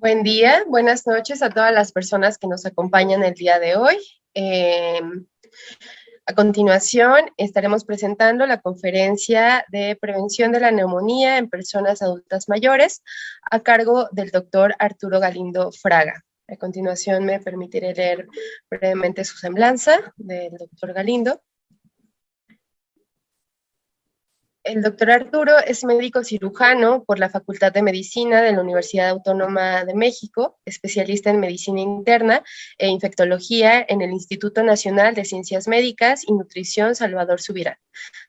Buen día, buenas noches a todas las personas que nos acompañan el día de hoy. Eh, a continuación, estaremos presentando la conferencia de prevención de la neumonía en personas adultas mayores a cargo del doctor Arturo Galindo Fraga. A continuación, me permitiré leer brevemente su semblanza del doctor Galindo. El doctor Arturo es médico cirujano por la Facultad de Medicina de la Universidad Autónoma de México, especialista en medicina interna e infectología en el Instituto Nacional de Ciencias Médicas y Nutrición Salvador Subirán,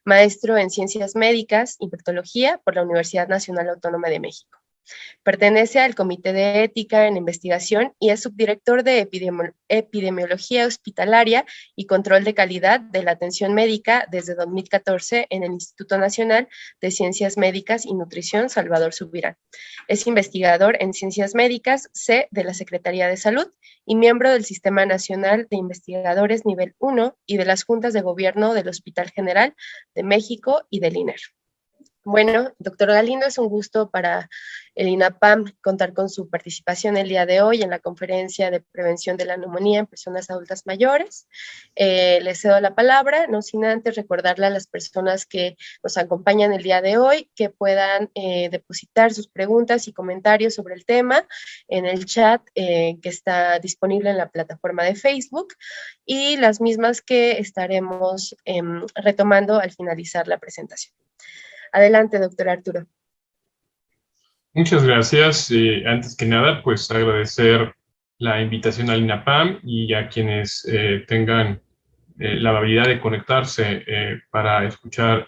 maestro en ciencias médicas, infectología por la Universidad Nacional Autónoma de México. Pertenece al Comité de Ética en Investigación y es subdirector de Epidemiología Hospitalaria y Control de Calidad de la Atención Médica desde 2014 en el Instituto Nacional de Ciencias Médicas y Nutrición Salvador Subirán. Es investigador en Ciencias Médicas C de la Secretaría de Salud y miembro del Sistema Nacional de Investigadores Nivel 1 y de las Juntas de Gobierno del Hospital General de México y del INER. Bueno, doctor Galindo, es un gusto para el INAPAM contar con su participación el día de hoy en la conferencia de prevención de la neumonía en personas adultas mayores. Le cedo la palabra, no sin antes recordarle a las personas que nos acompañan el día de hoy que puedan depositar sus preguntas y comentarios sobre el tema en el chat que está disponible en la plataforma de Facebook y las mismas que estaremos retomando al finalizar la presentación. Adelante, doctor Arturo. Muchas gracias. Antes que nada, pues agradecer la invitación al INAPAM y a quienes tengan la habilidad de conectarse para escuchar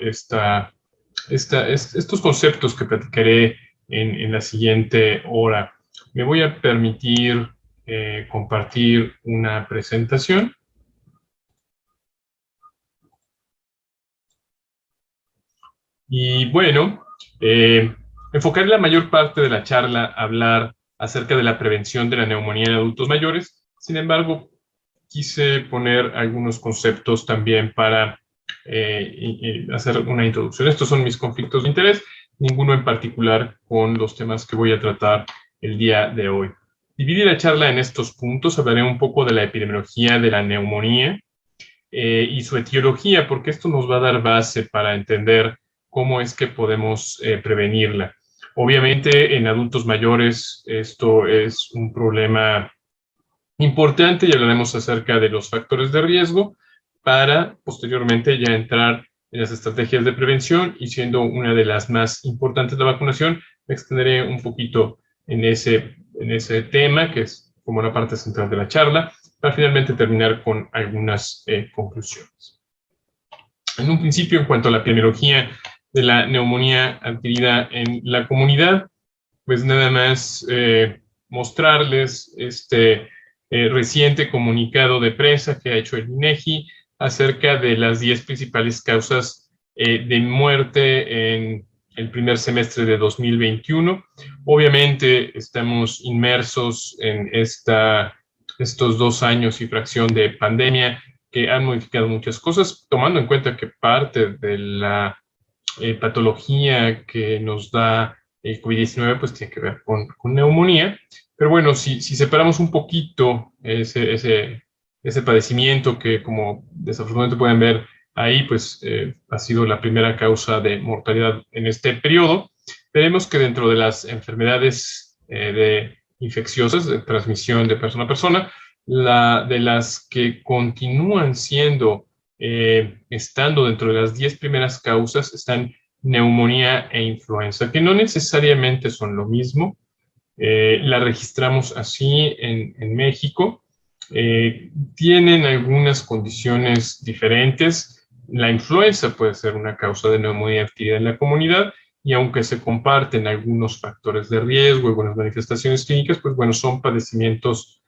estos conceptos que platicaré en la siguiente hora. Me voy a permitir compartir una presentación. Y bueno, enfocaré la mayor parte de la charla a hablar acerca de la prevención de la neumonía en adultos mayores. Sin embargo, quise poner algunos conceptos también para hacer una introducción. Estos son mis conflictos de interés, ninguno en particular con los temas que voy a tratar el día de hoy. Dividí la charla en estos puntos. Hablaré un poco de la epidemiología de la neumonía y su etiología, porque esto nos va a dar base para entender cómo es que podemos prevenirla. Obviamente, en adultos mayores esto es un problema importante y hablaremos acerca de los factores de riesgo para posteriormente ya entrar en las estrategias de prevención y siendo una de las más importantes la vacunación, me extenderé un poquito en ese tema que es como la parte central de la charla para finalmente terminar con algunas conclusiones. En un principio, en cuanto a la epidemiología de la neumonía adquirida en la comunidad, pues nada más mostrarles este reciente comunicado de prensa que ha hecho el INEGI acerca de las 10 principales causas de muerte en el primer semestre de 2021. Obviamente estamos inmersos en estos 2 años y fracción de pandemia que han modificado muchas cosas, tomando en cuenta que parte de la patología que nos da el COVID-19 pues tiene que ver con neumonía. Pero bueno, si separamos un poquito ese padecimiento que, como desafortunadamente pueden ver ahí, pues ha sido la primera causa de mortalidad en este periodo, veremos que dentro de las enfermedades infecciosas de transmisión de persona a persona, de las que continúan siendo estando dentro de las 10 primeras causas están neumonía e influenza, que no necesariamente son lo mismo. La registramos así en México. Tienen algunas condiciones diferentes. La influenza puede ser una causa de neumonía adquirida en la comunidad y aunque se comparten algunos factores de riesgo y algunas manifestaciones clínicas, pues bueno, son padecimientos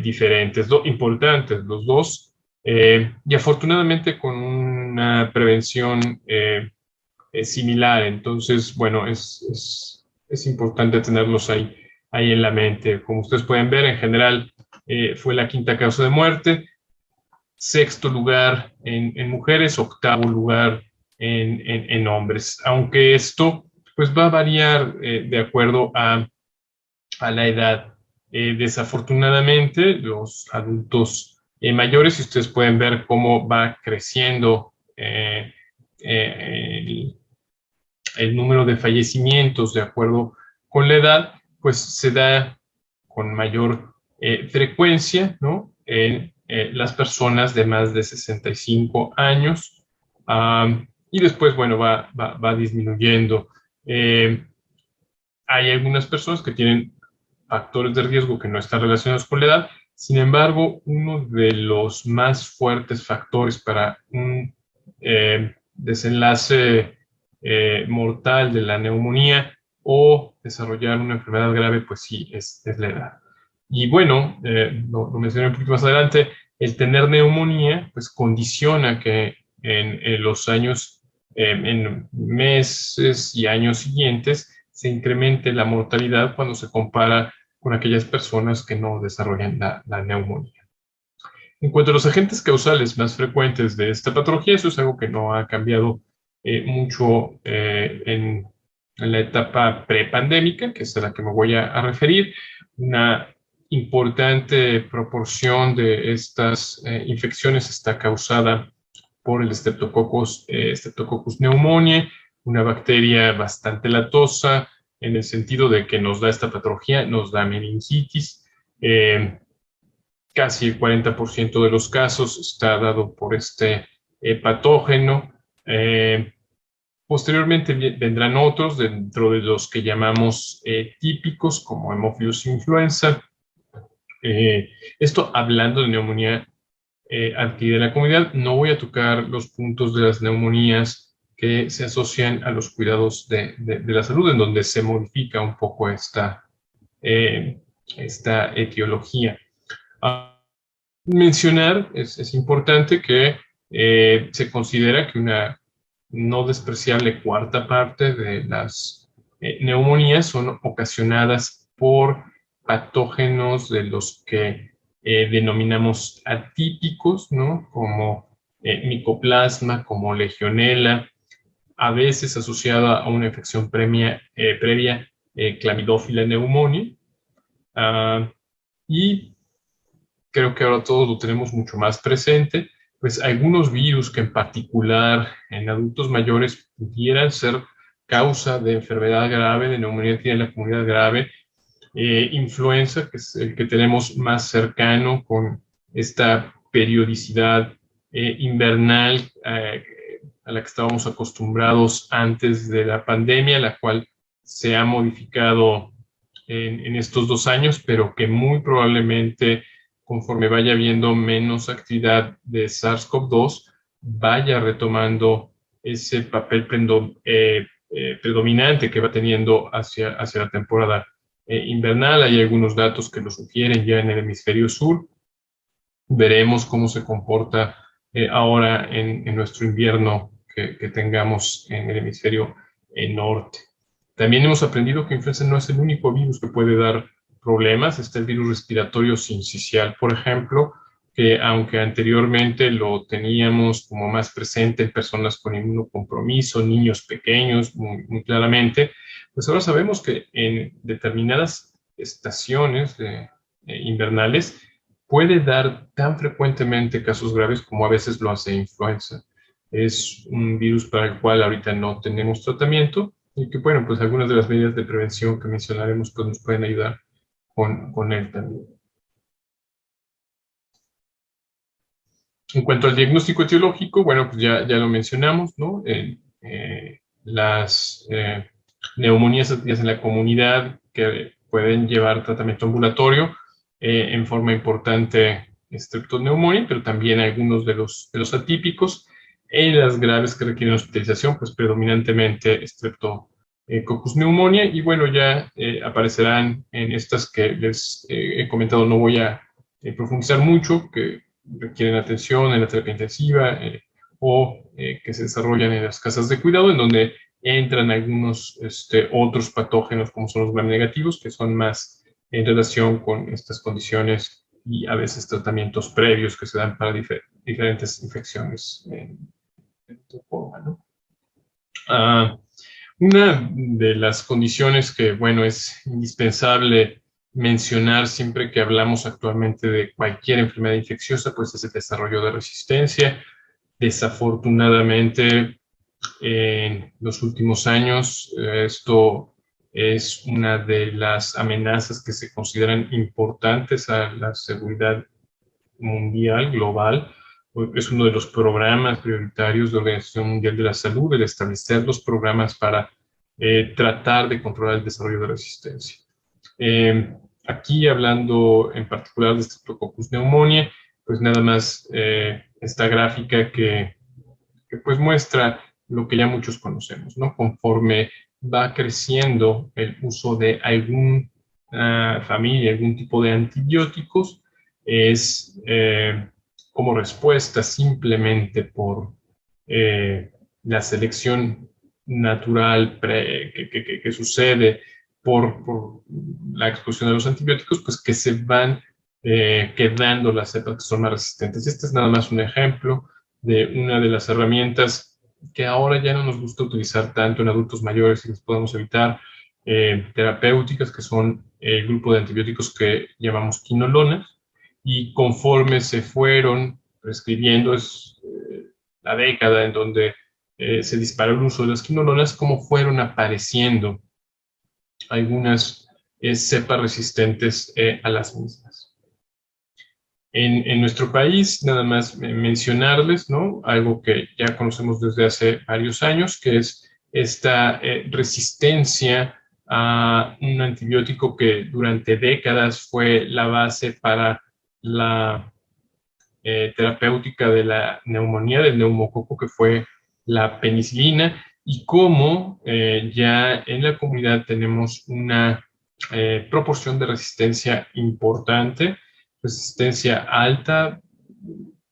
diferentes, importantes los dos. Y afortunadamente con una prevención similar. Entonces, bueno, es importante tenerlos ahí en la mente. Como ustedes pueden ver, en general fue la quinta causa de muerte, sexto lugar en mujeres, octavo lugar en hombres. Aunque esto pues va a variar de acuerdo a a la edad. Desafortunadamente, los adultos mayores, y ustedes pueden ver cómo va creciendo el número de fallecimientos de acuerdo con la edad, pues se da con mayor frecuencia, ¿no? En las personas de más de 65 años, y después, bueno, va disminuyendo. Hay algunas personas que tienen factores de riesgo que no están relacionados con la edad. Sin embargo, uno de los más fuertes factores para un desenlace mortal de la neumonía o desarrollar una enfermedad grave, pues sí, es la edad. Y bueno, lo mencioné un poquito más adelante, el tener neumonía, pues condiciona que en los años, en meses y años siguientes, se incremente la mortalidad cuando se compara con aquellas personas que no desarrollan la neumonía. En cuanto a los agentes causales más frecuentes de esta patología, eso es algo que no ha cambiado mucho en la etapa prepandémica, que es a la que me voy a referir. Una importante proporción de estas infecciones está causada por el Streptococcus pneumoniae, una bacteria bastante latosa, en el sentido de que nos da esta patología, nos da meningitis. Casi el 40% de los casos está dado por este patógeno. Posteriormente vendrán otros dentro de los que llamamos típicos, como Haemophilus influenza. Esto hablando de neumonía adquirida en la comunidad. No voy a tocar los puntos de las neumonías que se asocian a los cuidados de la salud, en donde se modifica un poco esta etiología. Mencionar, es importante que se considera que una no despreciable cuarta parte de las neumonías son ocasionadas por patógenos de los que denominamos atípicos, ¿no? Como micoplasma, como legionela, a veces asociada a una infección previa Clamidófila pneumoniae. Y creo que ahora todos lo tenemos mucho más presente, pues algunos virus que en particular en adultos mayores pudieran ser causa de enfermedad grave, de neumonía en la comunidad grave, influenza, que es el que tenemos más cercano con esta periodicidad invernal a la que estábamos acostumbrados antes de la pandemia, la cual se ha modificado en estos 2 años, pero que muy probablemente conforme vaya habiendo menos actividad de SARS-CoV-2, vaya retomando ese papel predominante que va teniendo hacia la temporada invernal. Hay algunos datos que lo sugieren ya en el hemisferio sur. Veremos cómo se comporta ahora en nuestro invierno que tengamos en el hemisferio norte. También hemos aprendido que influenza no es el único virus que puede dar problemas. Está el virus respiratorio sincicial, por ejemplo, que aunque anteriormente lo teníamos como más presente en personas con inmunocompromiso, niños pequeños, muy claramente, pues ahora sabemos que en determinadas estaciones invernales puede dar tan frecuentemente casos graves como a veces lo hace influenza. Es un virus para el cual ahorita no tenemos tratamiento y que, bueno, pues algunas de las medidas de prevención que mencionaremos pues nos pueden ayudar con él también. En cuanto al diagnóstico etiológico, bueno, pues ya lo mencionamos, ¿no? Las neumonías en la comunidad que pueden llevar tratamiento ambulatorio, en forma importante streptoneumonía, pero también algunos de los atípicos, y las graves que requieren hospitalización, pues predominantemente Streptococcus pneumoniae, y bueno, ya aparecerán en estas que les he comentado, no voy a profundizar mucho, que requieren atención en la terapia intensiva o que se desarrollan en las casas de cuidado, en donde entran algunos otros patógenos como son los gram negativos, que son más en relación con estas condiciones y a veces tratamientos previos que se dan para diferentes infecciones de otra forma, ¿no? Una de las condiciones que, bueno, es indispensable mencionar siempre que hablamos actualmente de cualquier enfermedad infecciosa, pues es el desarrollo de resistencia. Desafortunadamente, en los últimos años, esto es una de las amenazas que se consideran importantes a la seguridad mundial, global. Es uno de los programas prioritarios de la Organización Mundial de la Salud, el establecer los programas para tratar de controlar el desarrollo de resistencia. Aquí, hablando en particular de Streptococcus pneumoniae, pues nada más esta gráfica que pues muestra lo que ya muchos conocemos, ¿no? Conforme va creciendo el uso de alguna familia, algún tipo de antibióticos, es como respuesta simplemente por la selección natural que sucede por la exposición de los antibióticos, pues que se van quedando las cepas que son más resistentes. Este es nada más un ejemplo de una de las herramientas que ahora ya no nos gusta utilizar tanto en adultos mayores y les podemos evitar, terapéuticas, que son el grupo de antibióticos que llamamos quinolonas, y conforme se fueron prescribiendo, es la década en donde se disparó el uso de las quinolonas, como fueron apareciendo algunas cepas resistentes a las mismas. En nuestro país, nada más mencionarles, ¿no?, algo que ya conocemos desde hace varios años, que es esta resistencia a un antibiótico que durante décadas fue la base para la terapéutica de la neumonía, del neumococo, que fue la penicilina, y cómo ya en la comunidad tenemos una proporción de resistencia importante, resistencia alta,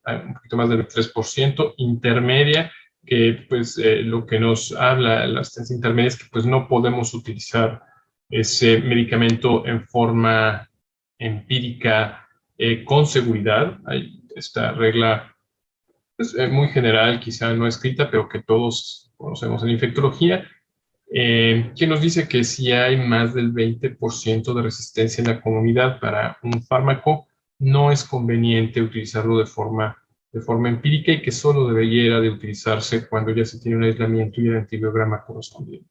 un poquito más del 3%, intermedia, que pues lo que nos habla la resistencia intermedia es que pues no podemos utilizar ese medicamento en forma empírica con seguridad. Hay esta regla pues, muy general, quizá no escrita, pero que todos conocemos en infectología, que nos dice que si hay más del 20% de resistencia en la comunidad para un fármaco, no es conveniente utilizarlo de forma empírica, y que solo debería de utilizarse cuando ya se tiene un aislamiento y el antibiograma correspondiente.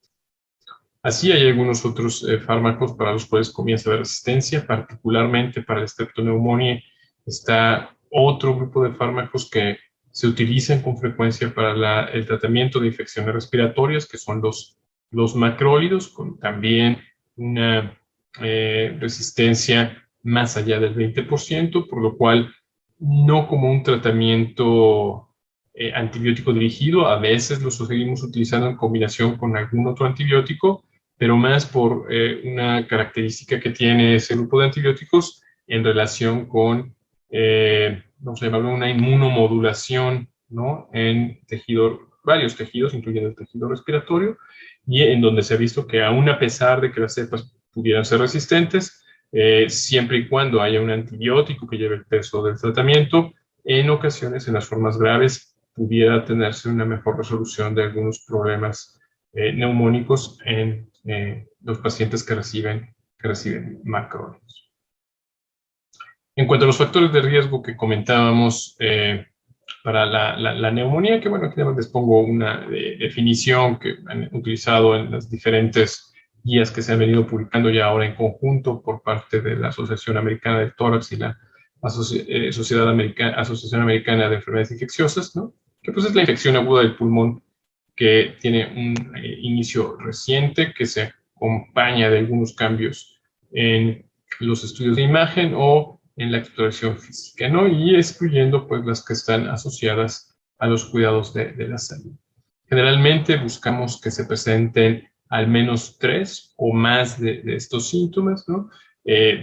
Así hay algunos otros fármacos para los cuales comienza a haber resistencia, particularmente para el Streptoneumonia. Está otro grupo de fármacos que se utilizan con frecuencia para el tratamiento de infecciones respiratorias, que son los macrólidos, con también una resistencia más allá del 20%, por lo cual no como un tratamiento antibiótico dirigido. A veces lo seguimos utilizando en combinación con algún otro antibiótico, pero más por una característica que tiene ese grupo de antibióticos en relación con, vamos a llamarlo, una inmunomodulación, ¿no?, en varios tejidos, incluyendo el tejido respiratorio, y en donde se ha visto que aún a pesar de que las cepas pudieran ser resistentes, siempre y cuando haya un antibiótico que lleve el peso del tratamiento, en ocasiones, en las formas graves, pudiera tenerse una mejor resolución de algunos problemas neumónicos en los pacientes que reciben macrólidos. En cuanto a los factores de riesgo que comentábamos para la neumonía, que bueno, aquí les pongo una definición que han utilizado en las diferentes guías que se han venido publicando ya ahora en conjunto por parte de la Asociación Americana del Tórax y la Asociación Americana de Enfermedades Infecciosas, ¿no?, que pues es la infección aguda del pulmón que tiene un inicio reciente, que se acompaña de algunos cambios en los estudios de imagen o en la exploración física, ¿no?, y excluyendo pues las que están asociadas a los cuidados de la salud. Generalmente buscamos que se presenten al menos 3 o más de estos síntomas, ¿no?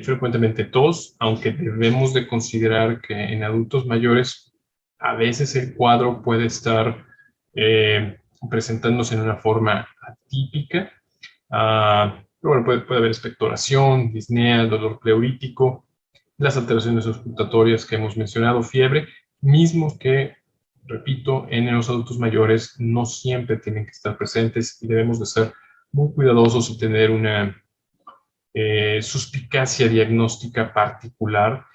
Frecuentemente tos, aunque debemos de considerar que en adultos mayores a veces el cuadro puede estar presentándose en una forma atípica. Pero bueno, puede haber expectoración, disnea, dolor pleurítico, las alteraciones auscultatorias que hemos mencionado, fiebre, mismos que, repito, en los adultos mayores no siempre tienen que estar presentes, y debemos de ser muy cuidadosos y tener una suspicacia diagnóstica particular.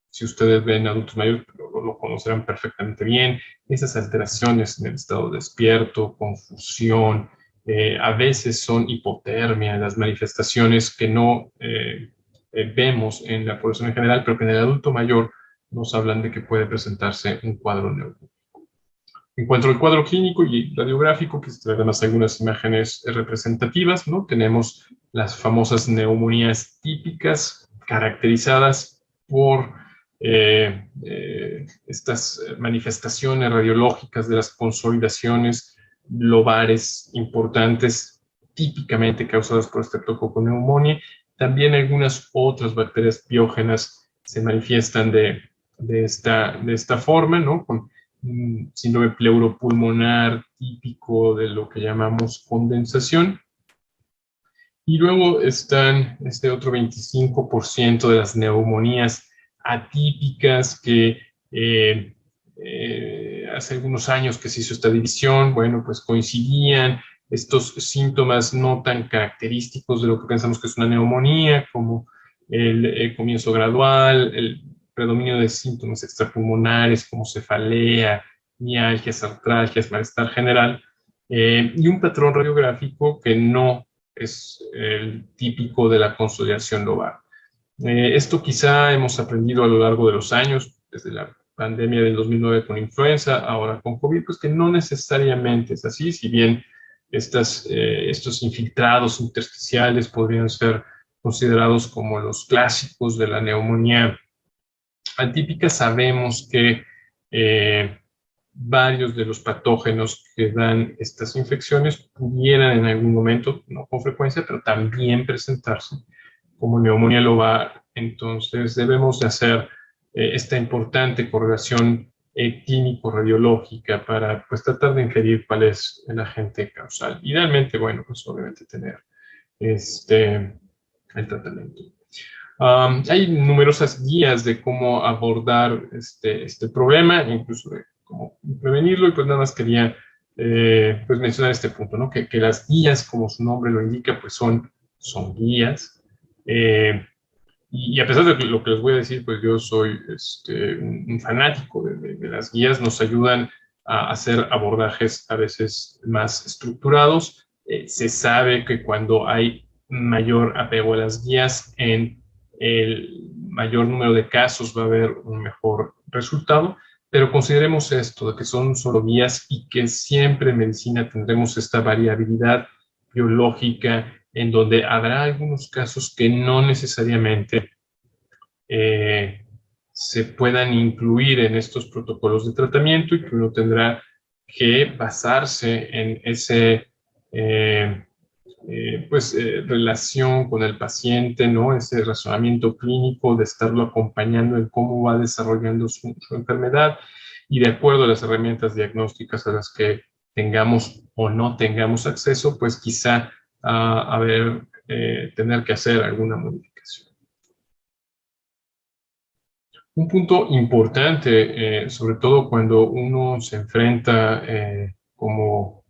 Si ustedes ven adultos mayores, lo conocerán perfectamente bien. Esas alteraciones en el estado despierto, confusión, a veces son hipotermia, las manifestaciones que no vemos en la población en general, pero que en el adulto mayor nos hablan de que puede presentarse un cuadro neurológico. En cuanto al cuadro clínico y radiográfico, que se además algunas imágenes representativas, ¿no? Tenemos las famosas neumonías típicas, caracterizadas por estas manifestaciones radiológicas de las consolidaciones lobares importantes, típicamente causadas por Streptococcus pneumoniae. También algunas otras bacterias piógenas se manifiestan de esta forma, ¿no? Con un síndrome pleuropulmonar típico de lo que llamamos condensación. Y luego están este otro 25% de las neumonías atípicas que hace algunos años que se hizo esta división, bueno, pues coincidían estos síntomas no tan característicos de lo que pensamos que es una neumonía, como el comienzo gradual, el predominio de síntomas extrapulmonares como cefalea, mialgias, artralgias, malestar general, y un patrón radiográfico que no es el típico de la consolidación lobar. Esto quizá hemos aprendido a lo largo de los años, desde la pandemia del 2009 con influenza, ahora con COVID, pues que no necesariamente es así, si bien estos infiltrados intersticiales podrían ser considerados como los clásicos de la neumonía atípica. Sabemos que varios de los patógenos que dan estas infecciones pudieran en algún momento, no con frecuencia, pero también presentarse como neumonía lobar. Entonces debemos de hacer esta importante correlación clínico-radiológica para pues tratar de inferir cuál es el agente causal. Idealmente, bueno, pues obviamente tener el tratamiento. Hay numerosas guías de cómo abordar este problema, incluso de cómo prevenirlo, y pues nada más quería pues mencionar este punto, ¿no? Que las guías, como su nombre lo indica, pues son guías. Y a pesar de lo que les voy a decir, pues yo soy un fanático de las guías. Nos ayudan a hacer abordajes a veces más estructurados. Se sabe que cuando hay mayor apego a las guías, en el mayor número de casos va a haber un mejor resultado, pero consideremos esto, de que son solo guías y que siempre en medicina tendremos esta variabilidad biológica en donde habrá algunos casos que no necesariamente se puedan incluir en estos protocolos de tratamiento y que uno tendrá que basarse en ese relación con el paciente, ¿no? Ese razonamiento clínico de estarlo acompañando en cómo va desarrollando su enfermedad, y de acuerdo a las herramientas diagnósticas a las que tengamos o no tengamos acceso, pues quizá tener que hacer alguna modificación. Un punto importante, sobre todo cuando uno se enfrenta como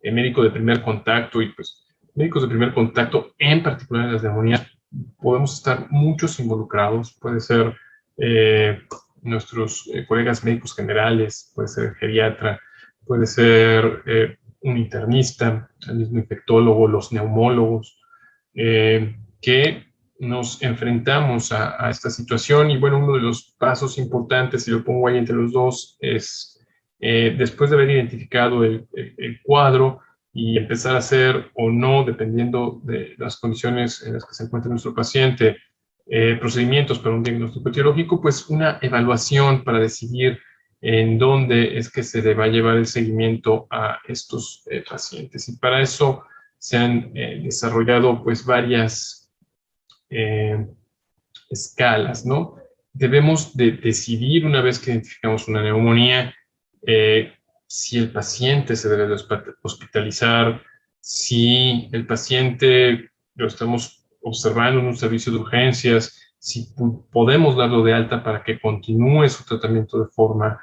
médico de primer contacto, y pues médicos de primer contacto, en particular en las neumonías, podemos estar muchos involucrados. Puede ser nuestros colegas médicos generales, puede ser el geriatra, puede ser un internista, el mismo infectólogo, los neumólogos, que nos enfrentamos a esta situación. Y bueno, uno de los pasos importantes, y lo pongo ahí entre los dos, es después de haber identificado el cuadro y empezar a hacer o no, dependiendo de las condiciones en las que se encuentra nuestro paciente, procedimientos para un diagnóstico etiológico, pues una evaluación para decidir en dónde es que se le va a llevar el seguimiento a estos pacientes. Y para eso se han desarrollado pues varias escalas, ¿no? Debemos de decidir, una vez que identificamos una neumonía, si el paciente se debe de hospitalizar, si el paciente lo estamos observando en un servicio de urgencias, si podemos darlo de alta para que continúe su tratamiento de forma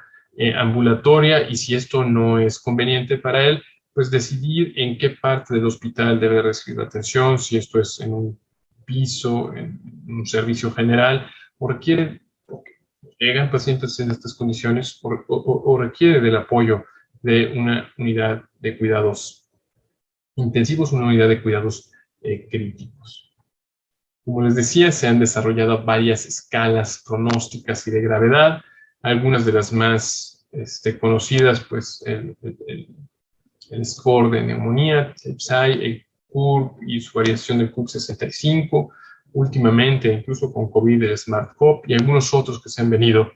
ambulatoria, y si esto no es conveniente para él, pues decidir en qué parte del hospital debe recibir atención, si esto es en un piso, en un servicio general, o requiere, porque llegan pacientes en estas condiciones, o requiere del apoyo de una unidad de cuidados intensivos, una unidad de cuidados críticos. Como les decía, se han desarrollado varias escalas pronósticas y de gravedad, algunas de las más conocidas, pues el score de neumonía, el PSI, el CURB y su variación del CURB 65, últimamente incluso con COVID el SMART-CoP y algunos otros que se han venido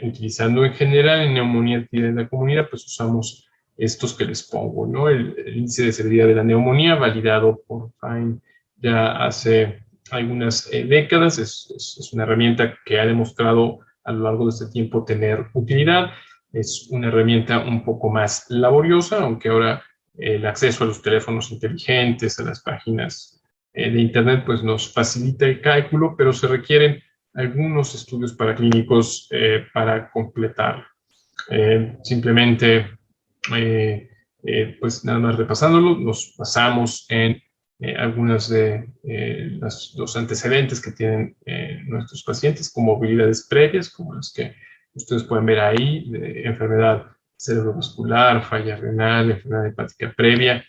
utilizando. En general en neumonía en la comunidad pues usamos estos que les pongo, ¿no? El índice de severidad de la neumonía validado por Fine ya hace algunas décadas, es una herramienta que ha demostrado a lo largo de este tiempo tener utilidad. Es una herramienta un poco más laboriosa, aunque ahora el acceso a los teléfonos inteligentes, a las páginas de Internet, pues nos facilita el cálculo, pero se requieren algunos estudios paraclínicos para completar. Simplemente, pues nada más repasándolo, nos basamos en algunos de los antecedentes que tienen nuestros pacientes, comorbilidades previas, como las que ustedes pueden ver ahí, de enfermedad cerebrovascular, falla renal, enfermedad hepática previa.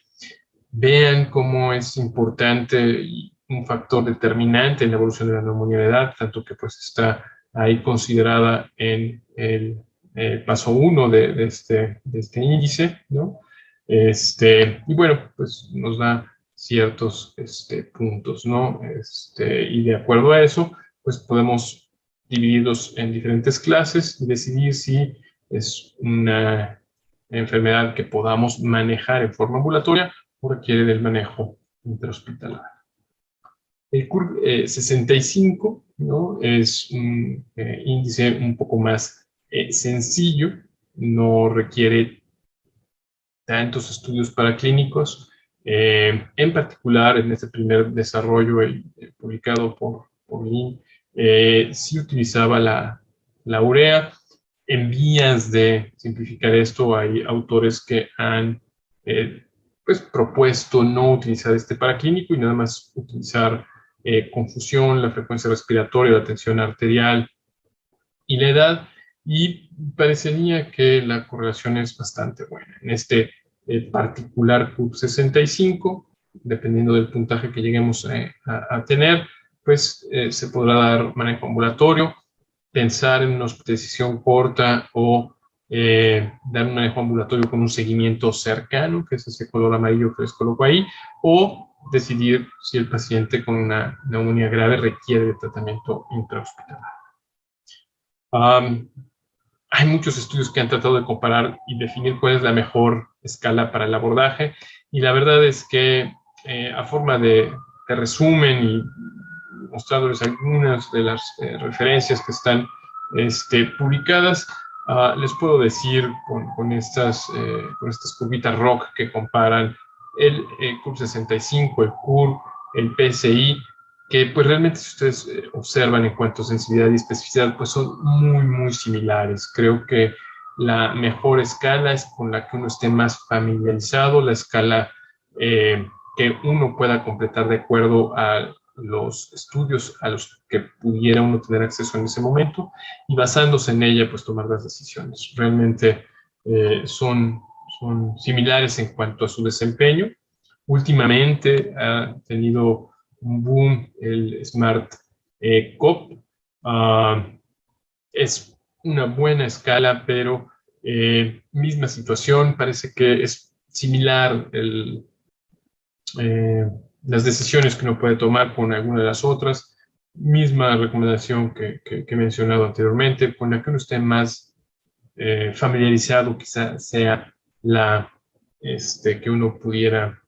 Vean cómo es importante y un factor determinante en la evolución de la neumonía de edad, tanto que pues está ahí considerada en el paso 1 de este índice, ¿no? Y bueno, pues nos da ciertos puntos, ¿no? Y de acuerdo a eso, pues podemos dividirlos en diferentes clases y decidir si es una enfermedad que podamos manejar en forma ambulatoria o requiere del manejo intrahospitalario. El CURB 65, ¿no? Es un índice un poco más sencillo, no requiere tantos estudios paraclínicos. En particular, en este primer desarrollo publicado por Lin, sí utilizaba la urea. En vías de simplificar esto, hay autores que han pues, propuesto no utilizar este paraclínico y nada más utilizar confusión, la frecuencia respiratoria, la tensión arterial y la edad, y parecería que la correlación es bastante buena. En este particular CURB 65, dependiendo del puntaje que lleguemos a tener, pues se podrá dar manejo ambulatorio, pensar en una hospitalización corta o dar un manejo ambulatorio con un seguimiento cercano, que es ese color amarillo que les coloco ahí, o decidir si el paciente con una neumonía grave requiere de tratamiento intrahospitalario. Hay muchos estudios que han tratado de comparar y definir cuál es la mejor escala para el abordaje, y la verdad es que a forma de resumen y mostrándoles algunas de las referencias que están publicadas, les puedo decir con estas curvitas ROC que comparan el CURB 65, el CURB, el PSI, que pues realmente si ustedes observan en cuanto a sensibilidad y especificidad, pues son muy, muy similares. Creo que la mejor escala es con la que uno esté más familiarizado, la escala que uno pueda completar de acuerdo a los estudios a los que pudiera uno tener acceso en ese momento, y basándose en ella, pues tomar las decisiones. Realmente son similares en cuanto a su desempeño. Últimamente ha tenido un boom el SMART-CoP. Es una buena escala, pero misma situación, parece que es similar las decisiones que uno puede tomar con alguna de las otras. Misma recomendación que he mencionado anteriormente, con la que uno esté más familiarizado, quizá sea la que uno pudiera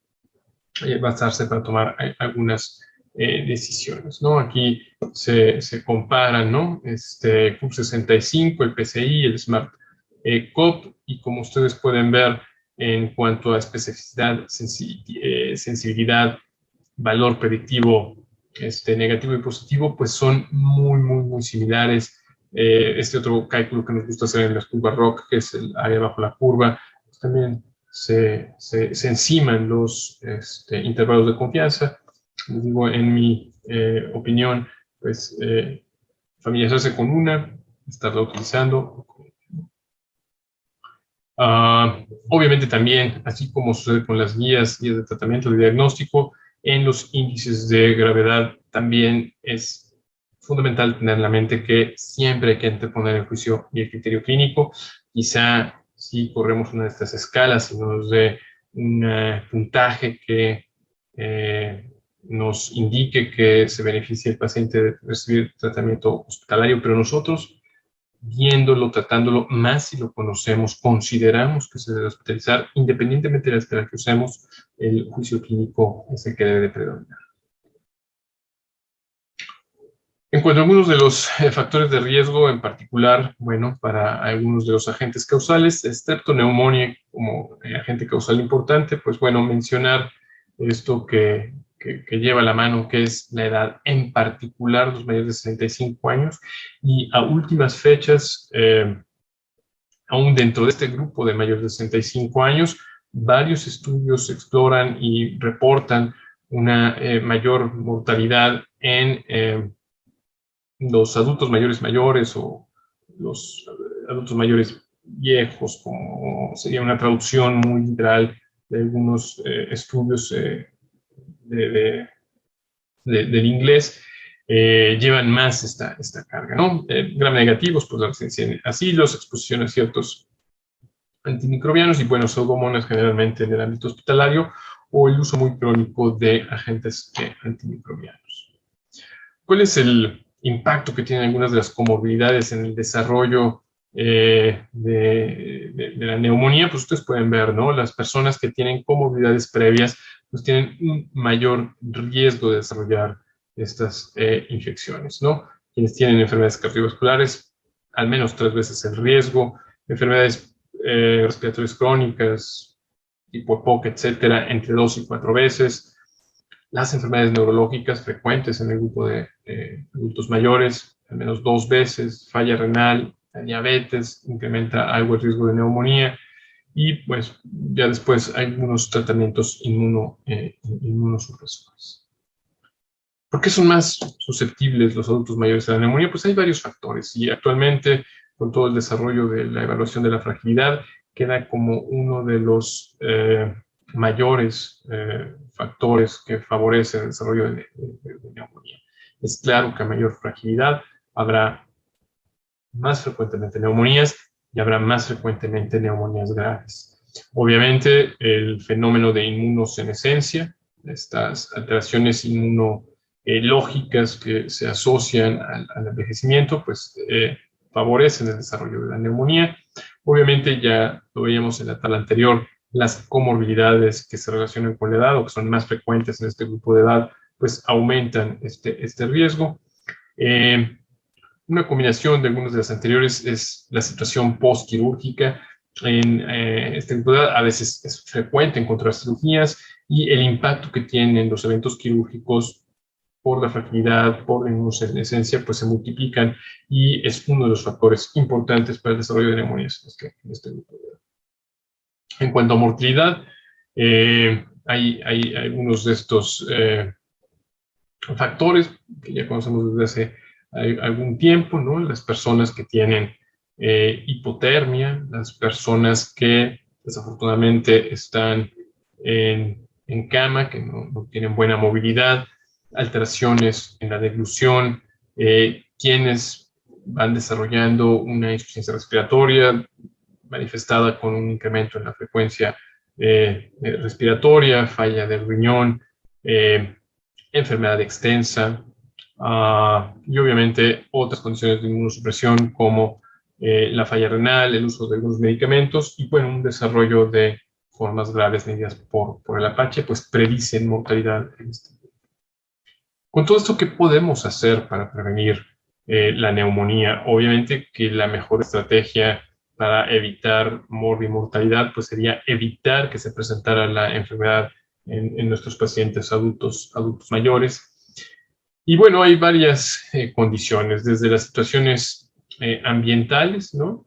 basarse para tomar algunas decisiones, ¿no? Aquí se comparan, ¿no? CURB 65, el PSI, el SMART-CoP, y como ustedes pueden ver, en cuanto a especificidad, sensibilidad, valor predictivo negativo y positivo, pues son muy, muy, muy similares. Este otro cálculo que nos gusta hacer en las curvas ROC, que es el área bajo la curva, pues también se enciman los intervalos de confianza. Les digo, en mi opinión, pues familiarizarse con una, estarla utilizando. Obviamente también, así como sucede con las guías de tratamiento de diagnóstico, en los índices de gravedad también es fundamental tener en la mente que siempre hay que anteponer el juicio y el criterio clínico. Quizá si corremos una de estas escalas y nos dé un puntaje que nos indique que se beneficia el paciente de recibir tratamiento hospitalario, pero nosotros, viéndolo, tratándolo, más si lo conocemos, consideramos que se debe hospitalizar, independientemente de la escala que usemos, el juicio clínico es el que debe de predominar. En cuanto a algunos de los factores de riesgo, en particular, bueno, para algunos de los agentes causales, streptoneumonía como agente causal importante, pues bueno, mencionar esto que lleva la mano, que es la edad, en particular los mayores de 65 años, y a últimas fechas, aún dentro de este grupo de mayores de 65 años, varios estudios exploran y reportan una mayor mortalidad en los adultos mayores o los adultos mayores viejos, como sería una traducción muy literal de algunos estudios del inglés, llevan más esta carga, ¿no? Gram negativos, pues la residencia en asilos, exposición a ciertos antimicrobianos y, bueno, pseudomonas generalmente en el ámbito hospitalario, o el uso muy crónico de agentes antimicrobianos. ¿Cuál es el impacto que tienen algunas de las comorbilidades en el desarrollo de la neumonía? Pues ustedes pueden ver, ¿no? Las personas que tienen comorbilidades previas, pues tienen un mayor riesgo de desarrollar estas infecciones, ¿no? Quienes tienen enfermedades cardiovasculares, al menos 3 veces el riesgo, enfermedades respiratorias crónicas, tipo EPOC, etcétera, entre 2 y 4 veces. Las enfermedades neurológicas frecuentes en el grupo de adultos mayores, al menos 2 veces, falla renal, la diabetes, incrementa algo el riesgo de neumonía, y pues ya después hay algunos tratamientos inmunosupresores. ¿Por qué son más susceptibles los adultos mayores a la neumonía? Pues hay varios factores, y actualmente, con todo el desarrollo de la evaluación de la fragilidad, queda como uno de los mayores factores que favorecen el desarrollo de neumonía. Es claro que a mayor fragilidad habrá más frecuentemente neumonías y habrá más frecuentemente neumonías graves. Obviamente, el fenómeno de inmunosenescencia, estas alteraciones inmunológicas que se asocian al envejecimiento, pues favorecen el desarrollo de la neumonía. Obviamente, ya lo veíamos en la tabla anterior, las comorbilidades que se relacionan con la edad o que son más frecuentes en este grupo de edad, pues aumentan este riesgo. Una combinación de algunas de las anteriores es la situación postquirúrgica. En este grupo de edad a veces es frecuente encontrar cirugías, y el impacto que tienen los eventos quirúrgicos por la fragilidad, por la inmunosenescencia, pues se multiplican, y es uno de los factores importantes para el desarrollo de neumonías en este grupo de edad. En cuanto a mortalidad, hay algunos de estos factores que ya conocemos desde hace algún tiempo, ¿no? Las personas que tienen hipotermia, las personas que desafortunadamente están en cama, que no tienen buena movilidad, alteraciones en la deglución, quienes van desarrollando una insuficiencia respiratoria manifestada con un incremento en la frecuencia respiratoria, falla del riñón, enfermedad extensa, y obviamente otras condiciones de inmunosupresión como la falla renal, el uso de algunos medicamentos, y bueno, un desarrollo de formas graves medidas por el Apache, pues predicen mortalidad en este grupo. Con todo esto, ¿qué podemos hacer para prevenir la neumonía? Obviamente que la mejor estrategia para evitar mortalidad pues sería evitar que se presentara la enfermedad en nuestros pacientes adultos mayores. Y bueno, hay varias condiciones, desde las situaciones ambientales, ¿no?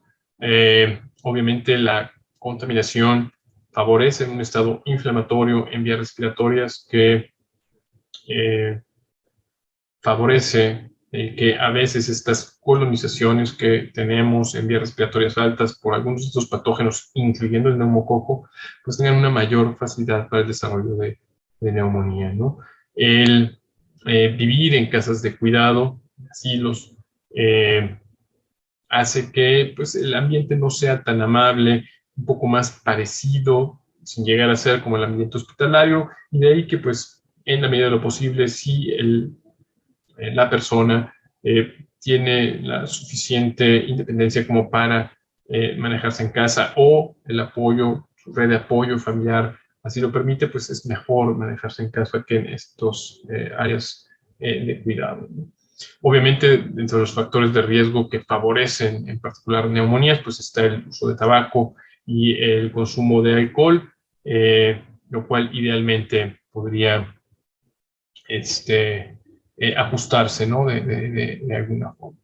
Obviamente la contaminación favorece un estado inflamatorio en vías respiratorias que favorece que a veces estas colonizaciones que tenemos en vías respiratorias altas por algunos de estos patógenos, incluyendo el neumococo, pues tengan una mayor facilidad para el desarrollo de neumonía, ¿no? El vivir en casas de cuidado, asilos, hace que pues, el ambiente no sea tan amable, un poco más parecido, sin llegar a ser como el ambiente hospitalario, y de ahí que pues en la medida de lo posible, si la persona tiene la suficiente independencia como para manejarse en casa o el apoyo, su red de apoyo familiar así lo permite, pues es mejor manejarse en casa que en estos áreas de cuidado, ¿no? Obviamente, dentro de los factores de riesgo que favorecen en particular neumonías, pues está el uso de tabaco y el consumo de alcohol, lo cual idealmente podría ajustarse, ¿no? de alguna forma.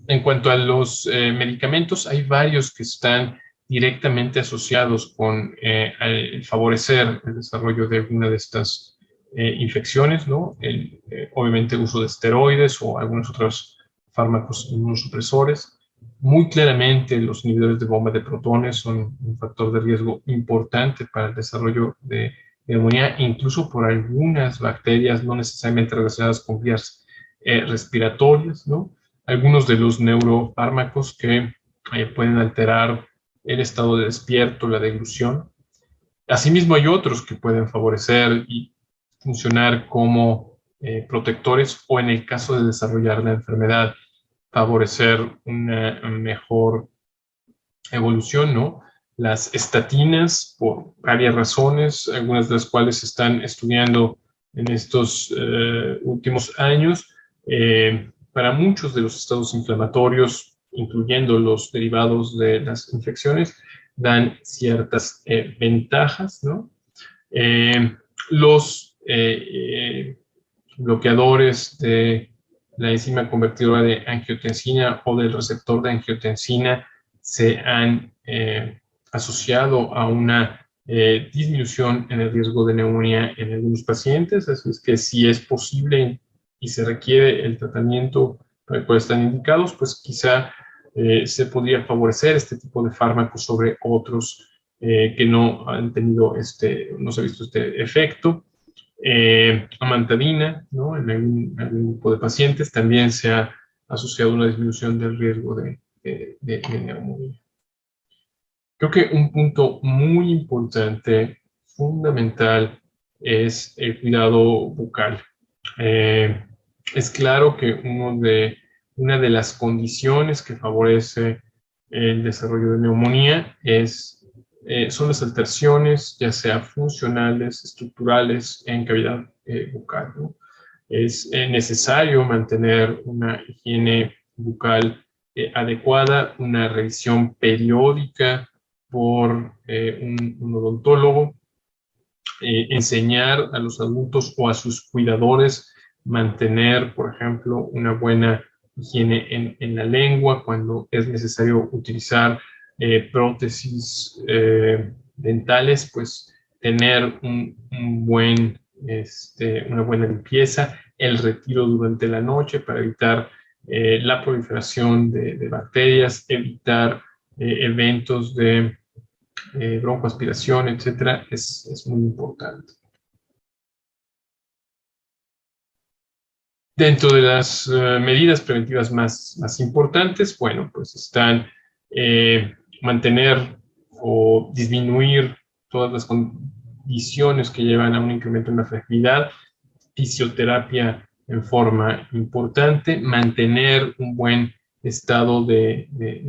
En cuanto a los medicamentos, hay varios que están directamente asociados con el favorecer el desarrollo de alguna de estas infecciones, ¿no? Obviamente el uso de esteroides o algunos otros fármacos inmunosupresores. Muy claramente los inhibidores de bomba de protones son un factor de riesgo importante para el desarrollo de neumonía, incluso por algunas bacterias no necesariamente relacionadas con vías respiratorias, ¿no? Algunos de los neurofármacos que pueden alterar el estado de despierto, la deglución. Asimismo, hay otros que pueden favorecer y funcionar como protectores o en el caso de desarrollar la enfermedad, favorecer una mejor evolución, ¿no? Las estatinas, por varias razones, algunas de las cuales se están estudiando en estos últimos años, para muchos de los estados inflamatorios, incluyendo los derivados de las infecciones, dan ciertas ventajas, ¿no? Los bloqueadores de la enzima convertidora de angiotensina o del receptor de angiotensina se han asociado a una disminución en el riesgo de neumonía en algunos pacientes, así es que si es posible y se requiere el tratamiento para el cual están indicados, pues quizá se podría favorecer este tipo de fármacos sobre otros que no han tenido no se ha visto este efecto. Amantadina, ¿no? En algún grupo de pacientes también se ha asociado a una disminución del riesgo de neumonía. Creo que un punto muy importante, fundamental, es el cuidado bucal. Es claro que una de las condiciones que favorece el desarrollo de neumonía son las alteraciones, ya sea funcionales, estructurales, en cavidad bucal, ¿no? Es necesario mantener una higiene bucal adecuada, una revisión periódica por un odontólogo, enseñar a los adultos o a sus cuidadores mantener, por ejemplo, una buena higiene en la lengua cuando es necesario utilizar prótesis dentales, pues tener una buena limpieza, el retiro durante la noche para evitar la proliferación de bacterias, evitar eventos de broncoaspiración, etcétera, es muy importante. Dentro de las medidas preventivas más importantes, bueno, pues están mantener o disminuir todas las condiciones que llevan a un incremento en la fragilidad, fisioterapia en forma importante, mantener un buen estado de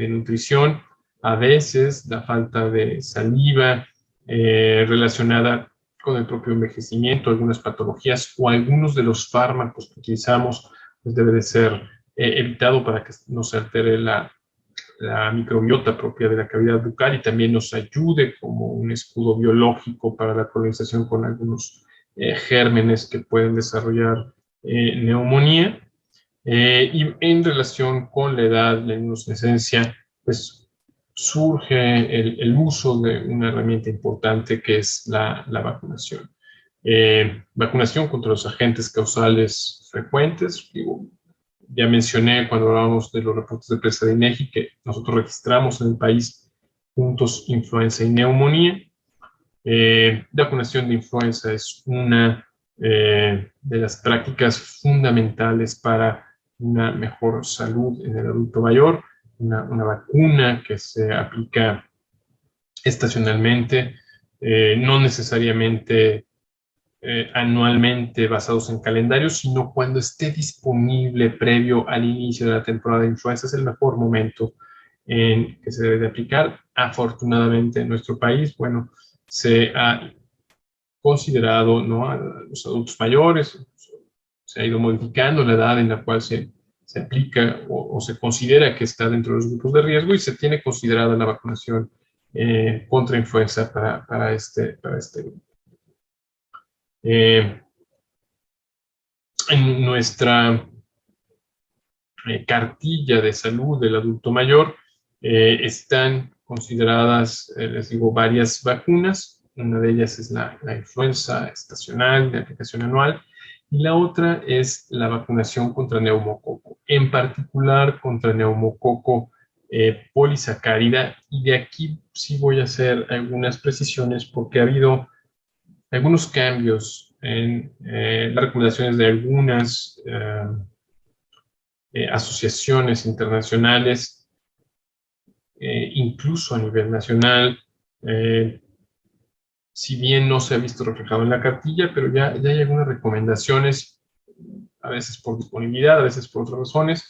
nutrición. A veces la falta de saliva relacionada con el propio envejecimiento, algunas patologías o algunos de los fármacos que utilizamos, pues debe de ser evitado para que no se altere la microbiota propia de la cavidad bucal y también nos ayude como un escudo biológico para la colonización con algunos gérmenes que pueden desarrollar neumonía. Y en relación con la edad, la inmunosenescencia, pues surge el uso de una herramienta importante que es la vacunación. Vacunación contra los agentes causales frecuentes. Digo, ya mencioné cuando hablábamos de los reportes de prensa de INEGI que nosotros registramos en el país puntos influenza y neumonía. Vacunación de influenza es una de las prácticas fundamentales para una mejor salud en el adulto mayor, una vacuna que se aplica estacionalmente, no necesariamente anualmente basados en calendarios, sino cuando esté disponible previo al inicio de la temporada de influenza. Es el mejor momento en que se debe de aplicar. Afortunadamente en nuestro país, bueno, se ha considerado, ¿no?, a los adultos mayores, se ha ido modificando la edad en la cual se aplica o se considera que está dentro de los grupos de riesgo y se tiene considerada la vacunación contra influenza para este grupo. En nuestra cartilla de salud del adulto mayor están consideradas, les digo, varias vacunas. Una de ellas es la influenza estacional de aplicación anual y la otra es la vacunación contra neumococo, en particular contra neumococo polisacárida. Y de aquí sí voy a hacer algunas precisiones porque ha habido algunos cambios en las recomendaciones de algunas asociaciones internacionales, incluso a nivel nacional, si bien no se ha visto reflejado en la cartilla, pero ya hay algunas recomendaciones, a veces por disponibilidad, a veces por otras razones,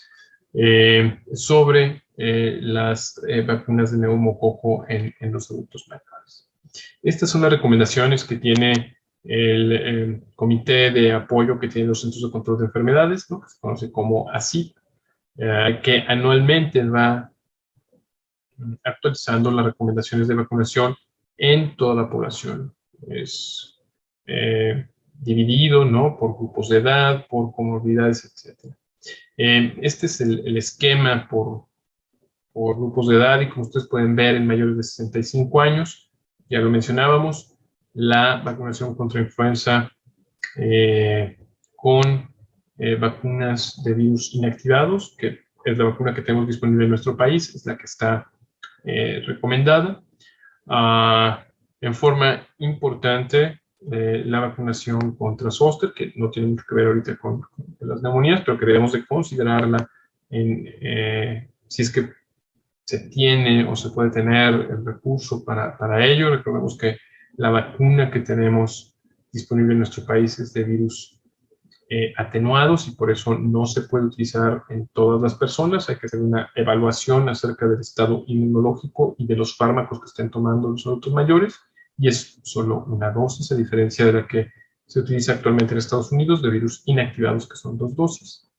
sobre las vacunas de neumococo en los adultos mayores. Estas son las recomendaciones que tiene el Comité de Apoyo que tiene los Centros de Control de Enfermedades, ¿no?, que se conoce como ACIP, que anualmente va actualizando las recomendaciones de vacunación en toda la población. Es dividido, ¿no?, por grupos de edad, por comorbilidades, etc. Este es el esquema por grupos de edad y como ustedes pueden ver en mayores de 65 años, ya lo mencionábamos, la vacunación contra influenza con vacunas de virus inactivados, que es la vacuna que tenemos disponible en nuestro país, es la que está recomendada. En forma importante, la vacunación contra zóster, que no tiene mucho que ver ahorita con las neumonías, pero que debemos de considerarla si es que se tiene o se puede tener el recurso para ello. Recordemos que la vacuna que tenemos disponible en nuestro país es de virus atenuados y por eso no se puede utilizar en todas las personas. Hay que hacer una evaluación acerca del estado inmunológico y de los fármacos que estén tomando los adultos mayores, y es solo una dosis, a diferencia de la que se utiliza actualmente en Estados Unidos de virus inactivados, que son 2 dosis.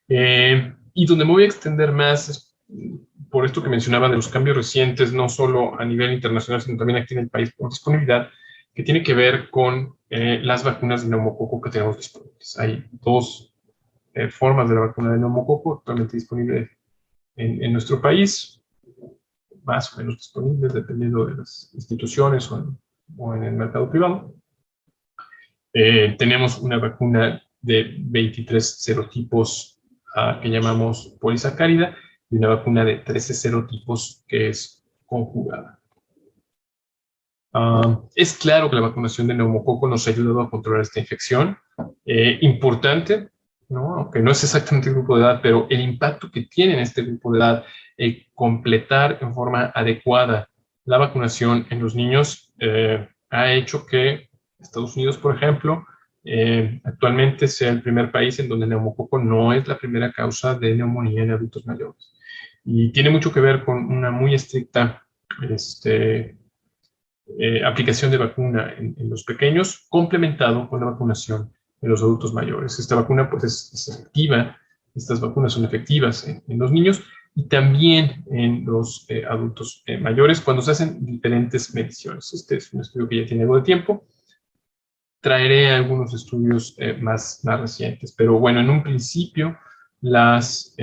Y donde me voy a extender más es por esto que mencionaba de los cambios recientes, no solo a nivel internacional, sino también aquí en el país por disponibilidad, que tiene que ver con las vacunas de neumococo que tenemos disponibles. Hay 2 formas de la vacuna de neumococo actualmente disponible en nuestro país, más o menos disponibles dependiendo de las instituciones o en el mercado privado. Tenemos una vacuna de 23 serotipos que llamamos polisacárida y una vacuna de 13 serotipos que es conjugada. Es claro que la vacunación de neumococo nos ha ayudado a controlar esta infección. Importante, ¿no?, aunque no es exactamente el grupo de edad, pero el impacto que tiene en este grupo de edad, completar en forma adecuada la vacunación en los niños, ha hecho que Estados Unidos, por ejemplo, actualmente sea el primer país en donde el neumococo no es la primera causa de neumonía en adultos mayores. Y tiene mucho que ver con una muy estricta aplicación de vacuna en los pequeños, complementado con la vacunación en los adultos mayores. Esta vacuna pues es efectiva, estas vacunas son efectivas en los niños y también en los adultos mayores cuando se hacen diferentes mediciones. Este es un estudio que ya tiene algo de tiempo. Traeré algunos estudios más recientes, pero bueno, en un principio las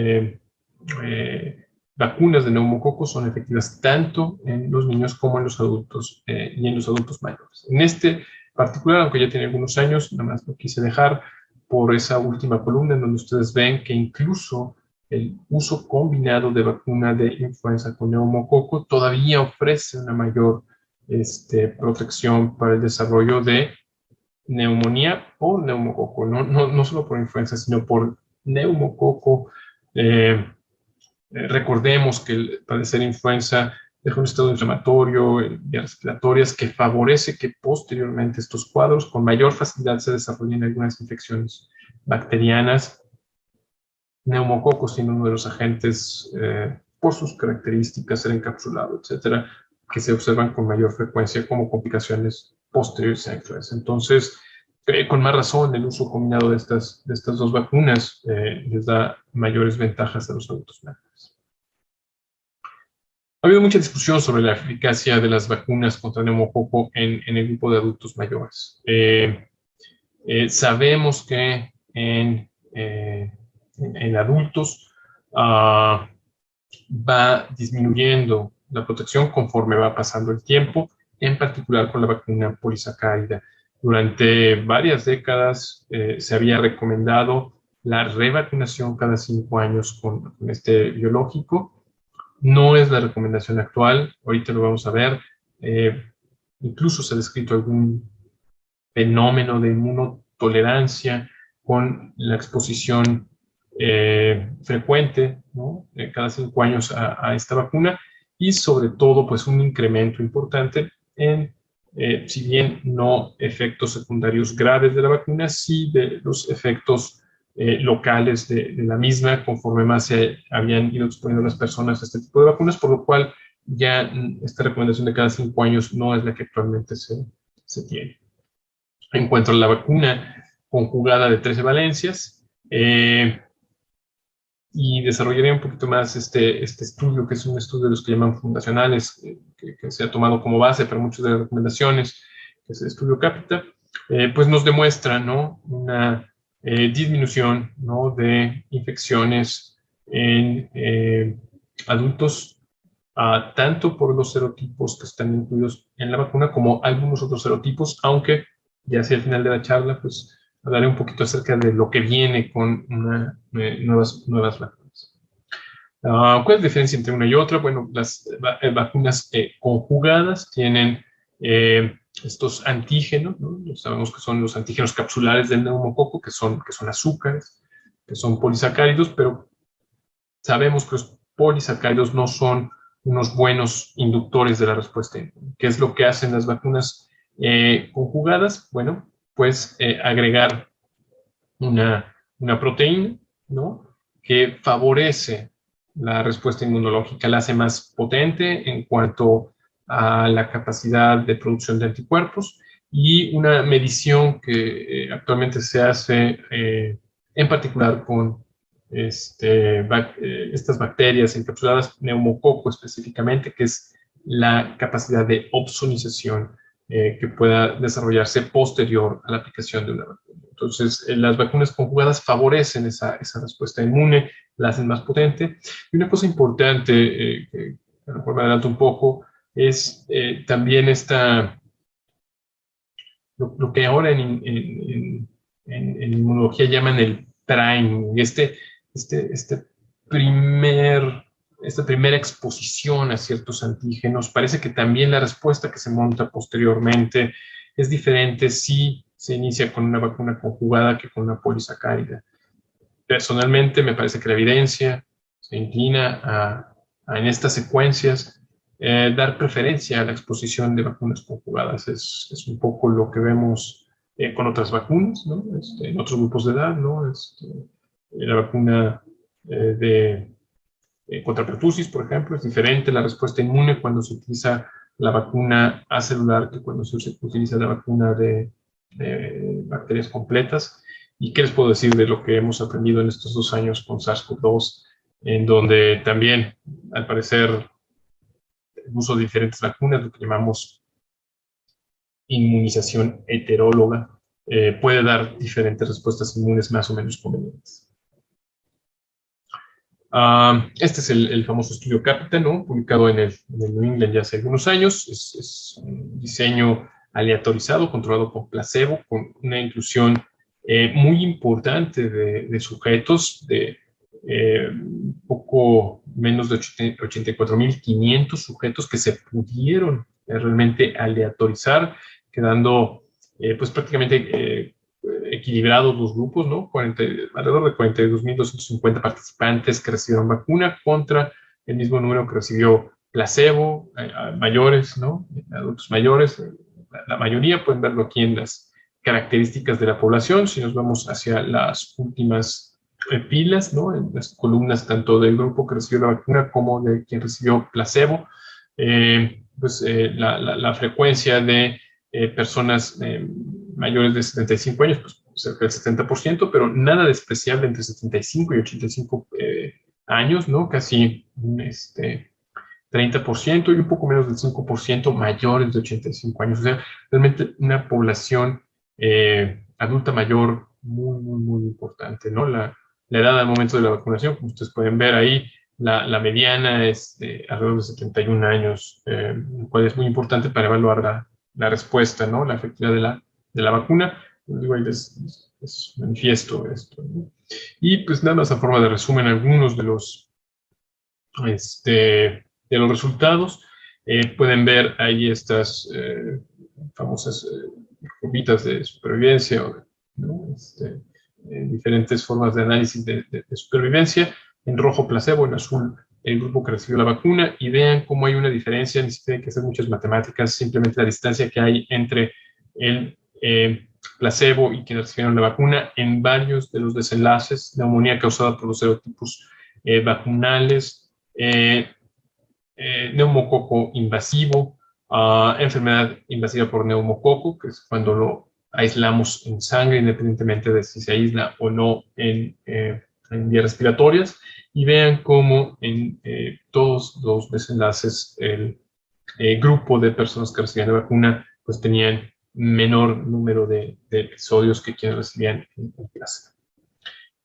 vacunas de neumococo son efectivas tanto en los niños como en los adultos y en los adultos mayores. En este particular, aunque ya tiene algunos años, nada más lo quise dejar por esa última columna en donde ustedes ven que incluso el uso combinado de vacuna de influenza con neumococo todavía ofrece una mayor protección para el desarrollo de neumonía por neumococo, no solo por influenza, sino por neumococo. Recordemos que el padecer influenza deja un estado inflamatorio en vías respiratorias que favorece que posteriormente estos cuadros con mayor facilidad se desarrollen algunas infecciones bacterianas. Neumococo siendo uno de los agentes, por sus características, ser encapsulado, etcétera, que se observan con mayor frecuencia como complicaciones posteriores a influenza. Entonces, con más razón, el uso combinado de estas dos vacunas les da mayores ventajas a los adultos mayores. Ha habido mucha discusión sobre la eficacia de las vacunas contra neumococo en el grupo de adultos mayores. Sabemos que en adultos va disminuyendo la protección conforme va pasando el tiempo, en particular con la vacuna polisacárida. Durante varias décadas se había recomendado la revacunación cada 5 años con este biológico. No es la recomendación actual, ahorita lo vamos a ver. Incluso se ha descrito algún fenómeno de inmunotolerancia con la exposición frecuente, ¿no? Cada 5 años a esta vacuna, y sobre todo pues un incremento importante en, si bien no efectos secundarios graves de la vacuna, sí de los efectos locales de la misma, conforme más se habían ido exponiendo las personas a este tipo de vacunas, por lo cual ya esta recomendación de cada 5 años no es la que actualmente se tiene. En cuanto a la vacuna conjugada de 13 valencias, y desarrollaré un poquito más este estudio, que es un estudio de los que llaman fundacionales, que se ha tomado como base para muchas de las recomendaciones, que es el estudio CAPITA, pues nos demuestra, ¿no?, una disminución, ¿no?, de infecciones en adultos, tanto por los serotipos que están incluidos en la vacuna como algunos otros serotipos, aunque ya hacia el final de la charla, pues hablaré un poquito acerca de lo que viene con nuevas vacunas. ¿Cuál es la diferencia entre una y otra? Bueno, las vacunas conjugadas tienen estos antígenos, ¿no? Sabemos que son los antígenos capsulares del neumococo, que son azúcares, que son polisacáridos, pero sabemos que los polisacáridos no son unos buenos inductores de la respuesta inmune. ¿Qué es lo que hacen las vacunas conjugadas? Bueno, pues agregar una proteína, ¿no?, que favorece la respuesta inmunológica, la hace más potente en cuanto a la capacidad de producción de anticuerpos, y una medición que actualmente se hace en particular con estas bacterias encapsuladas, neumococo específicamente, que es la capacidad de opsonización que pueda desarrollarse posterior a la aplicación de una vacuna. Entonces, las vacunas conjugadas favorecen esa respuesta inmune, la hacen más potente. Y una cosa importante, que a lo mejor me adelanto un poco, es también lo que ahora en inmunología llaman el priming, esta primera exposición a ciertos antígenos. Parece que también la respuesta que se monta posteriormente es diferente si se inicia con una vacuna conjugada que con una polisacárida. Personalmente, me parece que la evidencia se inclina en estas secuencias dar preferencia a la exposición de vacunas conjugadas. Es un poco lo que vemos con otras vacunas, ¿no? En otros grupos de edad, ¿no? La vacuna contra pertussis, por ejemplo, es diferente la respuesta inmune cuando se utiliza la vacuna acelular que cuando se utiliza la vacuna de bacterias completas. ¿Y qué les puedo decir de lo que hemos aprendido en estos 2 años con SARS-CoV-2, en donde también, al parecer, el uso de diferentes vacunas, lo que llamamos inmunización heteróloga, puede dar diferentes respuestas inmunes más o menos convenientes. Este es el famoso estudio CAPITA, ¿no?, publicado en el New England ya hace algunos años. Es un diseño aleatorizado, controlado por placebo, con una inclusión muy importante de sujetos, de poco menos de 84.500 sujetos que se pudieron realmente aleatorizar, quedando pues prácticamente equilibrados los grupos, ¿no? Alrededor de 42.250 participantes que recibieron vacuna contra el mismo número que recibió placebo, mayores, ¿no? Adultos mayores. La mayoría pueden verlo aquí en las características de la población. Si nos vamos hacia las últimas pilas, ¿no? En las columnas tanto del grupo que recibió la vacuna como de quien recibió placebo, la frecuencia de personas mayores de 75 años, pues cerca del 70%, pero nada despreciable entre 75 y 85 años, ¿no? Casi 30% y un poco menos del 5% mayores de 85 años. O sea, realmente una población adulta mayor muy importante, ¿no? La edad al momento de la vacunación, como ustedes pueden ver ahí, la mediana es de alrededor de 71 años, lo cual es muy importante para evaluar la respuesta, ¿no? La efectividad de la vacuna. Digo, ahí les manifiesto esto, ¿no? Y pues nada más a forma de resumen algunos de los resultados. Pueden ver ahí estas famosas curvitas de supervivencia, ¿no? Diferentes formas de análisis de supervivencia. En rojo placebo, en azul el grupo que recibió la vacuna, y vean cómo hay una diferencia, ni siquiera hay que hacer muchas matemáticas, simplemente la distancia que hay entre el placebo y quienes recibieron la vacuna en varios de los desenlaces: neumonía causada por los serotipos vacunales, neumococo invasivo, enfermedad invasiva por neumococo, que es cuando lo aislamos en sangre, independientemente de si se aísla o no en vías respiratorias. Y vean cómo en todos los desenlaces el grupo de personas que recibían la vacuna pues tenían menor número de episodios que quienes recibían en clase.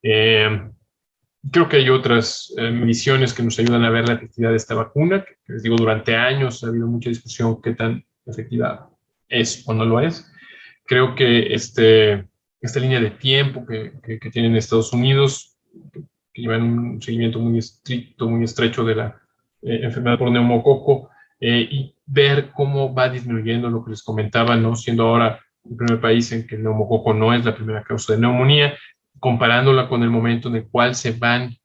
Creo que hay otras mediciones que nos ayudan a ver la efectividad de esta vacuna, que les digo, durante años ha habido mucha discusión qué tan efectiva es o no lo es. Creo que esta línea de tiempo que tienen Estados Unidos, que llevan un seguimiento muy estricto, muy estrecho de la enfermedad por neumococo, y ver cómo va disminuyendo lo que les comentaba, ¿no? Siendo ahora el primer país en que el neumococo no es la primera causa de neumonía, comparándola con el momento en el cual se van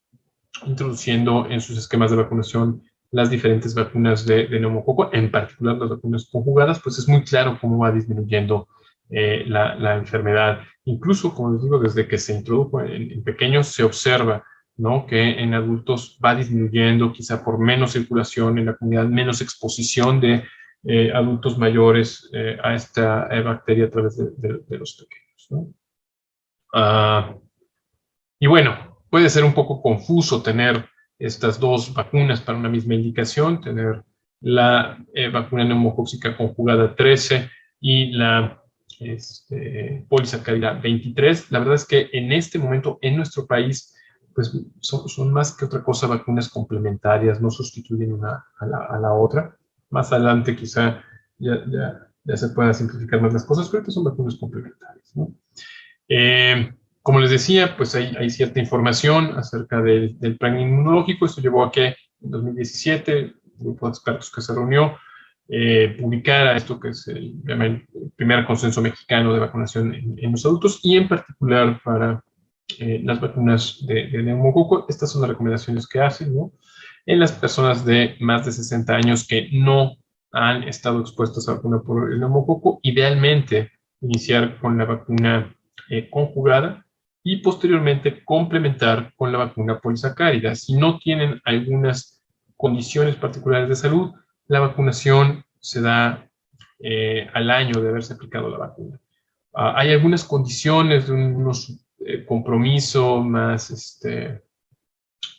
introduciendo en sus esquemas de vacunación las diferentes vacunas de neumococo, en particular las vacunas conjugadas, pues es muy claro cómo va disminuyendo la enfermedad. Incluso, como les digo, desde que se introdujo en pequeños, se observa, ¿no?, que en adultos va disminuyendo, quizá por menos circulación en la comunidad, menos exposición de adultos mayores a esta bacteria a través de los pequeños, ¿no? Y bueno, puede ser un poco confuso tener estas dos vacunas para una misma indicación, tener la vacuna neumocóxica conjugada 13 y la polisacárida 23. La verdad es que en este momento en nuestro país pues son más que otra cosa vacunas complementarias, no sustituyen una a la otra. Más adelante quizá ya se puedan simplificar más las cosas, pero estas son vacunas complementarias, ¿no? Como les decía, pues hay cierta información acerca del plan inmunológico. Esto llevó a que en 2017 un grupo de expertos que se reunió publicara esto que es el primer consenso mexicano de vacunación en los adultos, y en particular para las vacunas de neumococo. Estas son las recomendaciones que hacen, ¿no? En las personas de más de 60 años que no han estado expuestas a vacuna por el neumococo, idealmente iniciar con la vacuna conjugada y posteriormente complementar con la vacuna polisacárida. Si no tienen algunas condiciones particulares de salud, la vacunación se da al año de haberse aplicado la vacuna. Hay algunas condiciones de unos compromiso más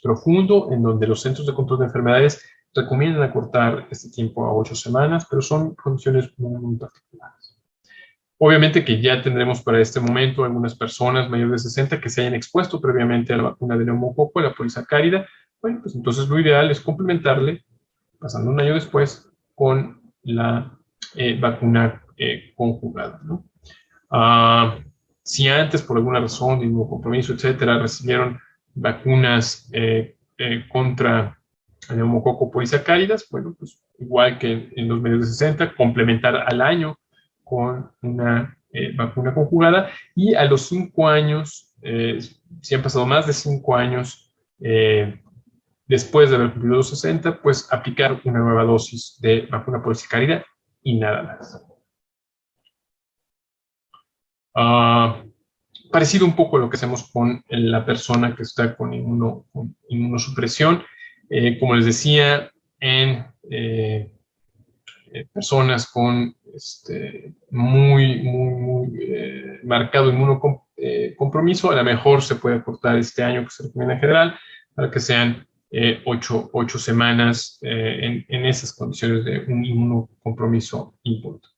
profundo, en donde los centros de control de enfermedades recomiendan acortar este tiempo a 8 semanas, pero son condiciones muy particulares. Obviamente que ya tendremos para este momento algunas personas mayores de 60 que se hayan expuesto previamente a la vacuna de neumococo, a la polisacárida. Bueno, pues entonces lo ideal es complementarle, pasando un año después, con la vacuna conjugada, ¿no? Si antes, por alguna razón, de inmunocompromiso, etcétera, recibieron vacunas contra el neumococo polisacáridas, bueno, pues igual que en los medios de 60, complementar al año con una vacuna conjugada, y a los 5 años, si han pasado más de 5 años después de haber cumplido los 60, pues aplicar una nueva dosis de vacuna polisacárida y nada más. Parecido un poco a lo que hacemos con la persona que está con inmunosupresión. Como les decía, en personas con muy marcado inmunocompromiso, a lo mejor se puede acortar este año, que se recomienda en general, para que sean 8 semanas en esas condiciones de un inmunocompromiso importante.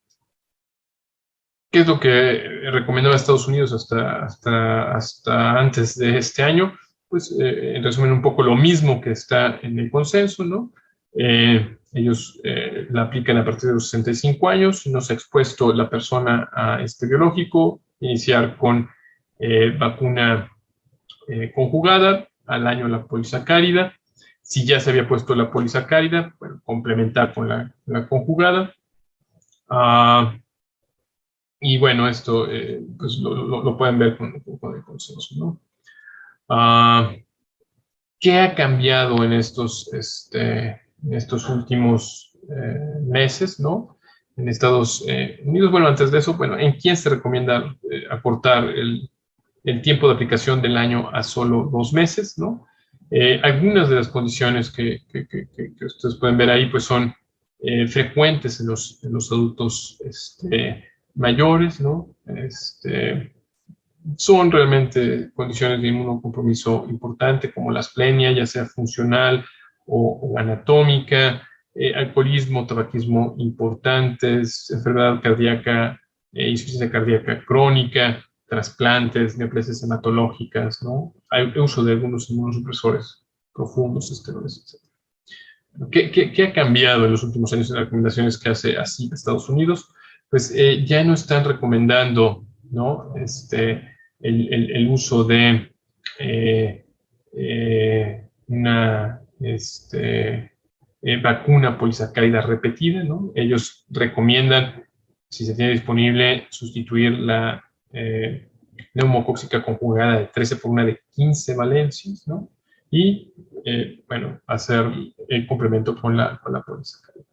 ¿Qué es lo que recomendaba Estados Unidos hasta antes de este año? Pues, en resumen, un poco lo mismo que está en el consenso, ¿no? Ellos la aplican a partir de los 65 años, si no se ha expuesto la persona a este biológico, iniciar con vacuna conjugada, al año la polisacárida. Si ya se había puesto la polisacárida, bueno, complementar con la conjugada. Y bueno, esto pues lo pueden ver con el consenso, ¿no? ¿Qué ha cambiado en estos últimos meses, ¿no? En Estados Unidos, bueno, antes de eso, bueno, ¿en quién se recomienda acortar el tiempo de aplicación del año a solo 2 meses, ¿no? Algunas de las condiciones que ustedes pueden ver ahí, pues son frecuentes en los adultos mayores, ¿no? Son realmente condiciones de inmunocompromiso importante, como la asplenia, ya sea funcional o anatómica, alcoholismo, tabaquismo importantes, enfermedad cardíaca, insuficiencia cardíaca crónica, trasplantes, neoplasias hematológicas, ¿no? Hay uso de algunos inmunosupresores profundos, esteroides, etc. ¿Qué ha cambiado en los últimos años en las recomendaciones que hace así Estados Unidos? Pues ya no están recomendando, ¿no? El uso de una vacuna polisacárida repetida, ¿no? Ellos recomiendan, si se tiene disponible, sustituir la neumocóxica conjugada de 13 por una de 15 valencias, ¿no? Y, bueno, hacer el complemento con la polisacárida.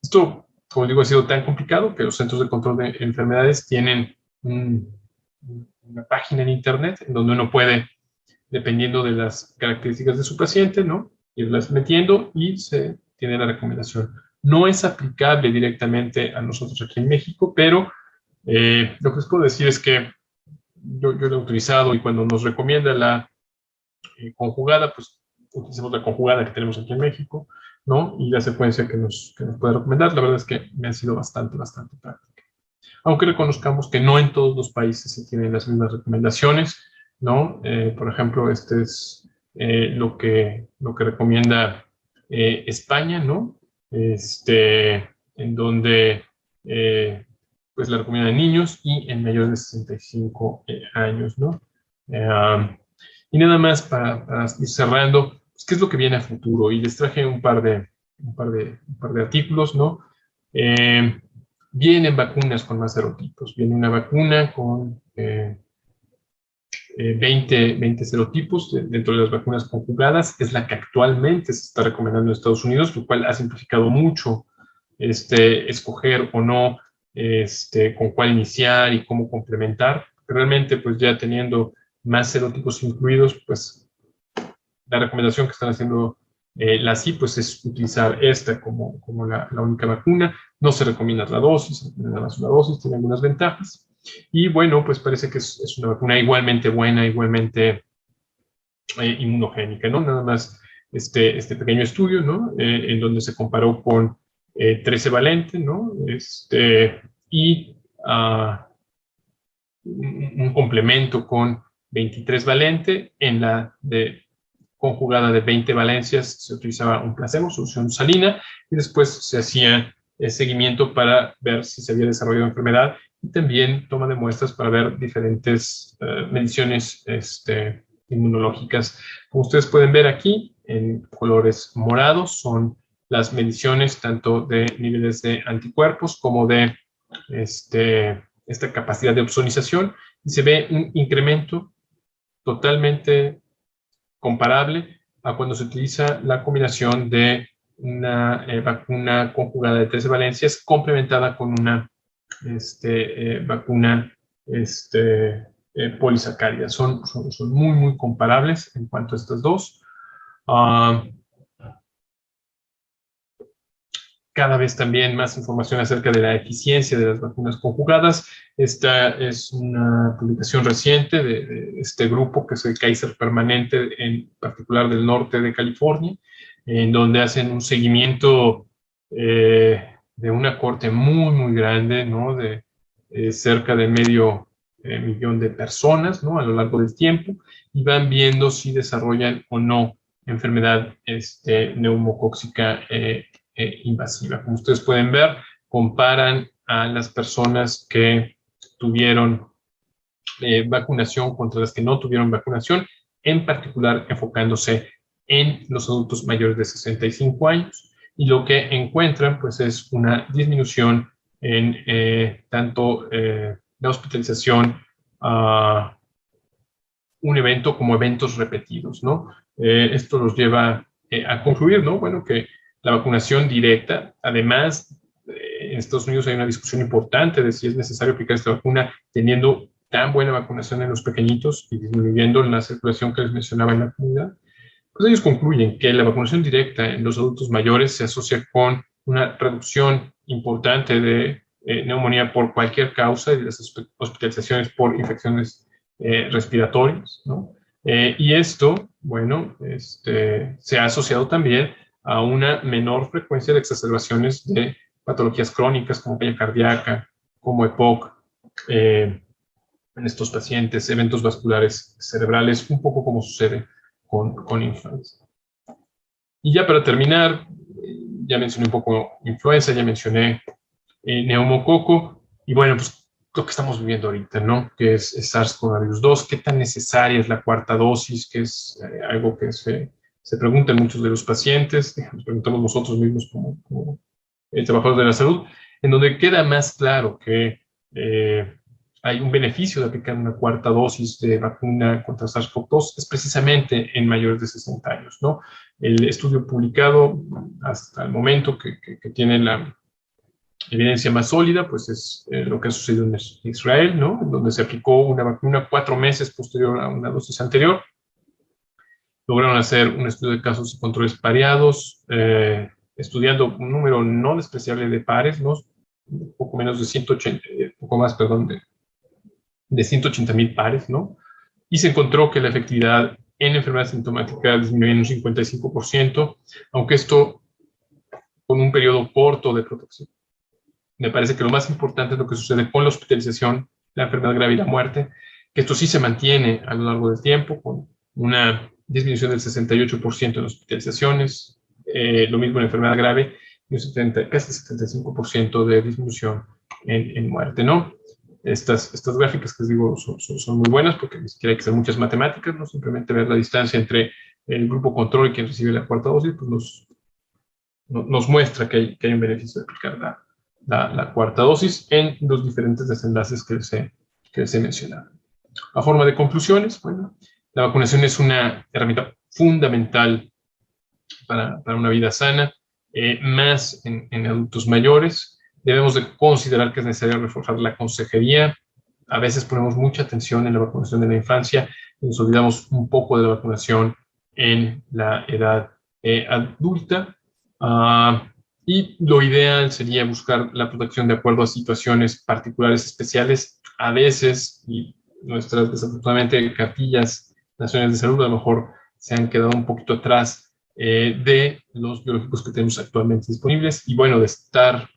Esto, como digo, ha sido tan complicado que los Centros de Control de Enfermedades tienen una página en internet en donde uno puede, dependiendo de las características de su paciente, ¿no?, irlas metiendo y se tiene la recomendación. No es aplicable directamente a nosotros aquí en México, pero lo que les puedo decir es que yo lo he utilizado, y cuando nos recomienda la conjugada, pues utilizamos la conjugada que tenemos aquí en México, ¿no? Y la secuencia que nos puede recomendar, la verdad es que me ha sido bastante práctica. Aunque reconozcamos que no en todos los países se tienen las mismas recomendaciones, ¿no? Por ejemplo, este es lo que recomienda España, ¿no? En donde pues la recomienda en niños y en mayores de 65 años, ¿no? Y nada más para ir cerrando, pues, ¿qué es lo que viene a futuro? Y les traje un par de artículos, ¿no? Vienen vacunas con más serotipos. Viene una vacuna con 20 serotipos dentro de las vacunas conjugadas. Es la que actualmente se está recomendando en Estados Unidos, lo cual ha simplificado mucho escoger o no con cuál iniciar y cómo complementar. Realmente, pues ya teniendo más serotipos incluidos, pues la recomendación que están haciendo la CI, pues es utilizar esta como la única vacuna. No se recomienda la dosis, se recomienda más una dosis, tiene algunas ventajas. Y bueno, pues parece que es una vacuna igualmente buena, igualmente inmunogénica, ¿no? Nada más este pequeño estudio, ¿no? En donde se comparó con 13 valente, ¿no? Y un complemento con 23 valente. En la conjugada de 20 valencias se utilizaba un placebo, solución salina, y después se hacía seguimiento para ver si se había desarrollado enfermedad, y también toma de muestras para ver diferentes mediciones inmunológicas. Como ustedes pueden ver aquí, en colores morados, son las mediciones tanto de niveles de anticuerpos como de esta capacidad de opsonización, y se ve un incremento totalmente comparable a cuando se utiliza la combinación de una vacuna conjugada de 13 valencias complementada con una vacuna polisacárida. Son muy, muy comparables en cuanto a estas dos. Cada vez también más información acerca de la eficiencia de las vacunas conjugadas. Esta es una publicación reciente de este grupo, que es el Kaiser Permanente, en particular del norte de California, en donde hacen un seguimiento de una corte muy, muy grande, ¿no? De cerca de medio millón de personas, ¿no? A lo largo del tiempo, y van viendo si desarrollan o no enfermedad neumocóxica invasiva. Como ustedes pueden ver, comparan a las personas que tuvieron vacunación contra las que no tuvieron vacunación, en particular enfocándose en los adultos mayores de 65 años, y lo que encuentran pues es una disminución en tanto la hospitalización a un evento como eventos repetidos, ¿no? Esto los lleva a concluir, ¿no? Bueno, que la vacunación directa, además, en Estados Unidos hay una discusión importante de si es necesario aplicar esta vacuna teniendo tan buena vacunación en los pequeñitos y disminuyendo la circulación que les mencionaba en la comunidad. Pues ellos concluyen que la vacunación directa en los adultos mayores se asocia con una reducción importante de neumonía por cualquier causa y de las hospitalizaciones por infecciones respiratorias, ¿no? Y esto, bueno, se ha asociado también a una menor frecuencia de exacerbaciones de patologías crónicas como falla cardíaca, como EPOC, en estos pacientes, eventos vasculares cerebrales, un poco como sucede con influenza. Y ya para terminar, ya mencioné un poco influenza, ya mencioné neumococo, y bueno, pues lo que estamos viviendo ahorita, ¿no? Que es SARS-CoV-2, qué tan necesaria es la cuarta dosis, que es algo que se preguntan muchos de los pacientes, nos preguntamos nosotros mismos como trabajadores de la salud, en donde queda más claro que hay un beneficio de aplicar una cuarta dosis de vacuna contra SARS-CoV-2, es precisamente en mayores de 60 años, ¿no? El estudio publicado hasta el momento que tiene la evidencia más sólida, pues es lo que ha sucedido en Israel, ¿no? En donde se aplicó una vacuna 4 meses posterior a una dosis anterior. Lograron hacer un estudio de casos y controles pareados, estudiando un número no despreciable de pares, ¿no? Un poco menos de 180, poco más, perdón, de 180,000 pares, ¿no? Y se encontró que la efectividad en enfermedad sintomática disminuyó en un 55%, aunque esto con un periodo corto de protección. Me parece que lo más importante es lo que sucede con la hospitalización, la enfermedad grave y la muerte, que esto sí se mantiene a lo largo del tiempo, con una disminución del 68% en hospitalizaciones, lo mismo en enfermedad grave, y un casi 75% de disminución en muerte, ¿no? Estas gráficas que les digo son muy buenas, porque ni siquiera hay que hacer muchas matemáticas, ¿no? Simplemente ver la distancia entre el grupo control y quien recibe la cuarta dosis, pues nos muestra que hay un beneficio de aplicar la cuarta dosis en los diferentes desenlaces que les he mencionado. A forma de conclusiones, bueno, la vacunación es una herramienta fundamental para una vida sana, más en adultos mayores. Debemos de considerar que es necesario reforzar la consejería. A veces ponemos mucha atención en la vacunación de la infancia y nos olvidamos un poco de la vacunación en la edad adulta. Y lo ideal sería buscar la protección de acuerdo a situaciones particulares especiales. A veces, y nuestras desafortunadamente cartillas nacionales de salud a lo mejor se han quedado un poquito atrás de los biológicos que tenemos actualmente disponibles, y bueno, de estar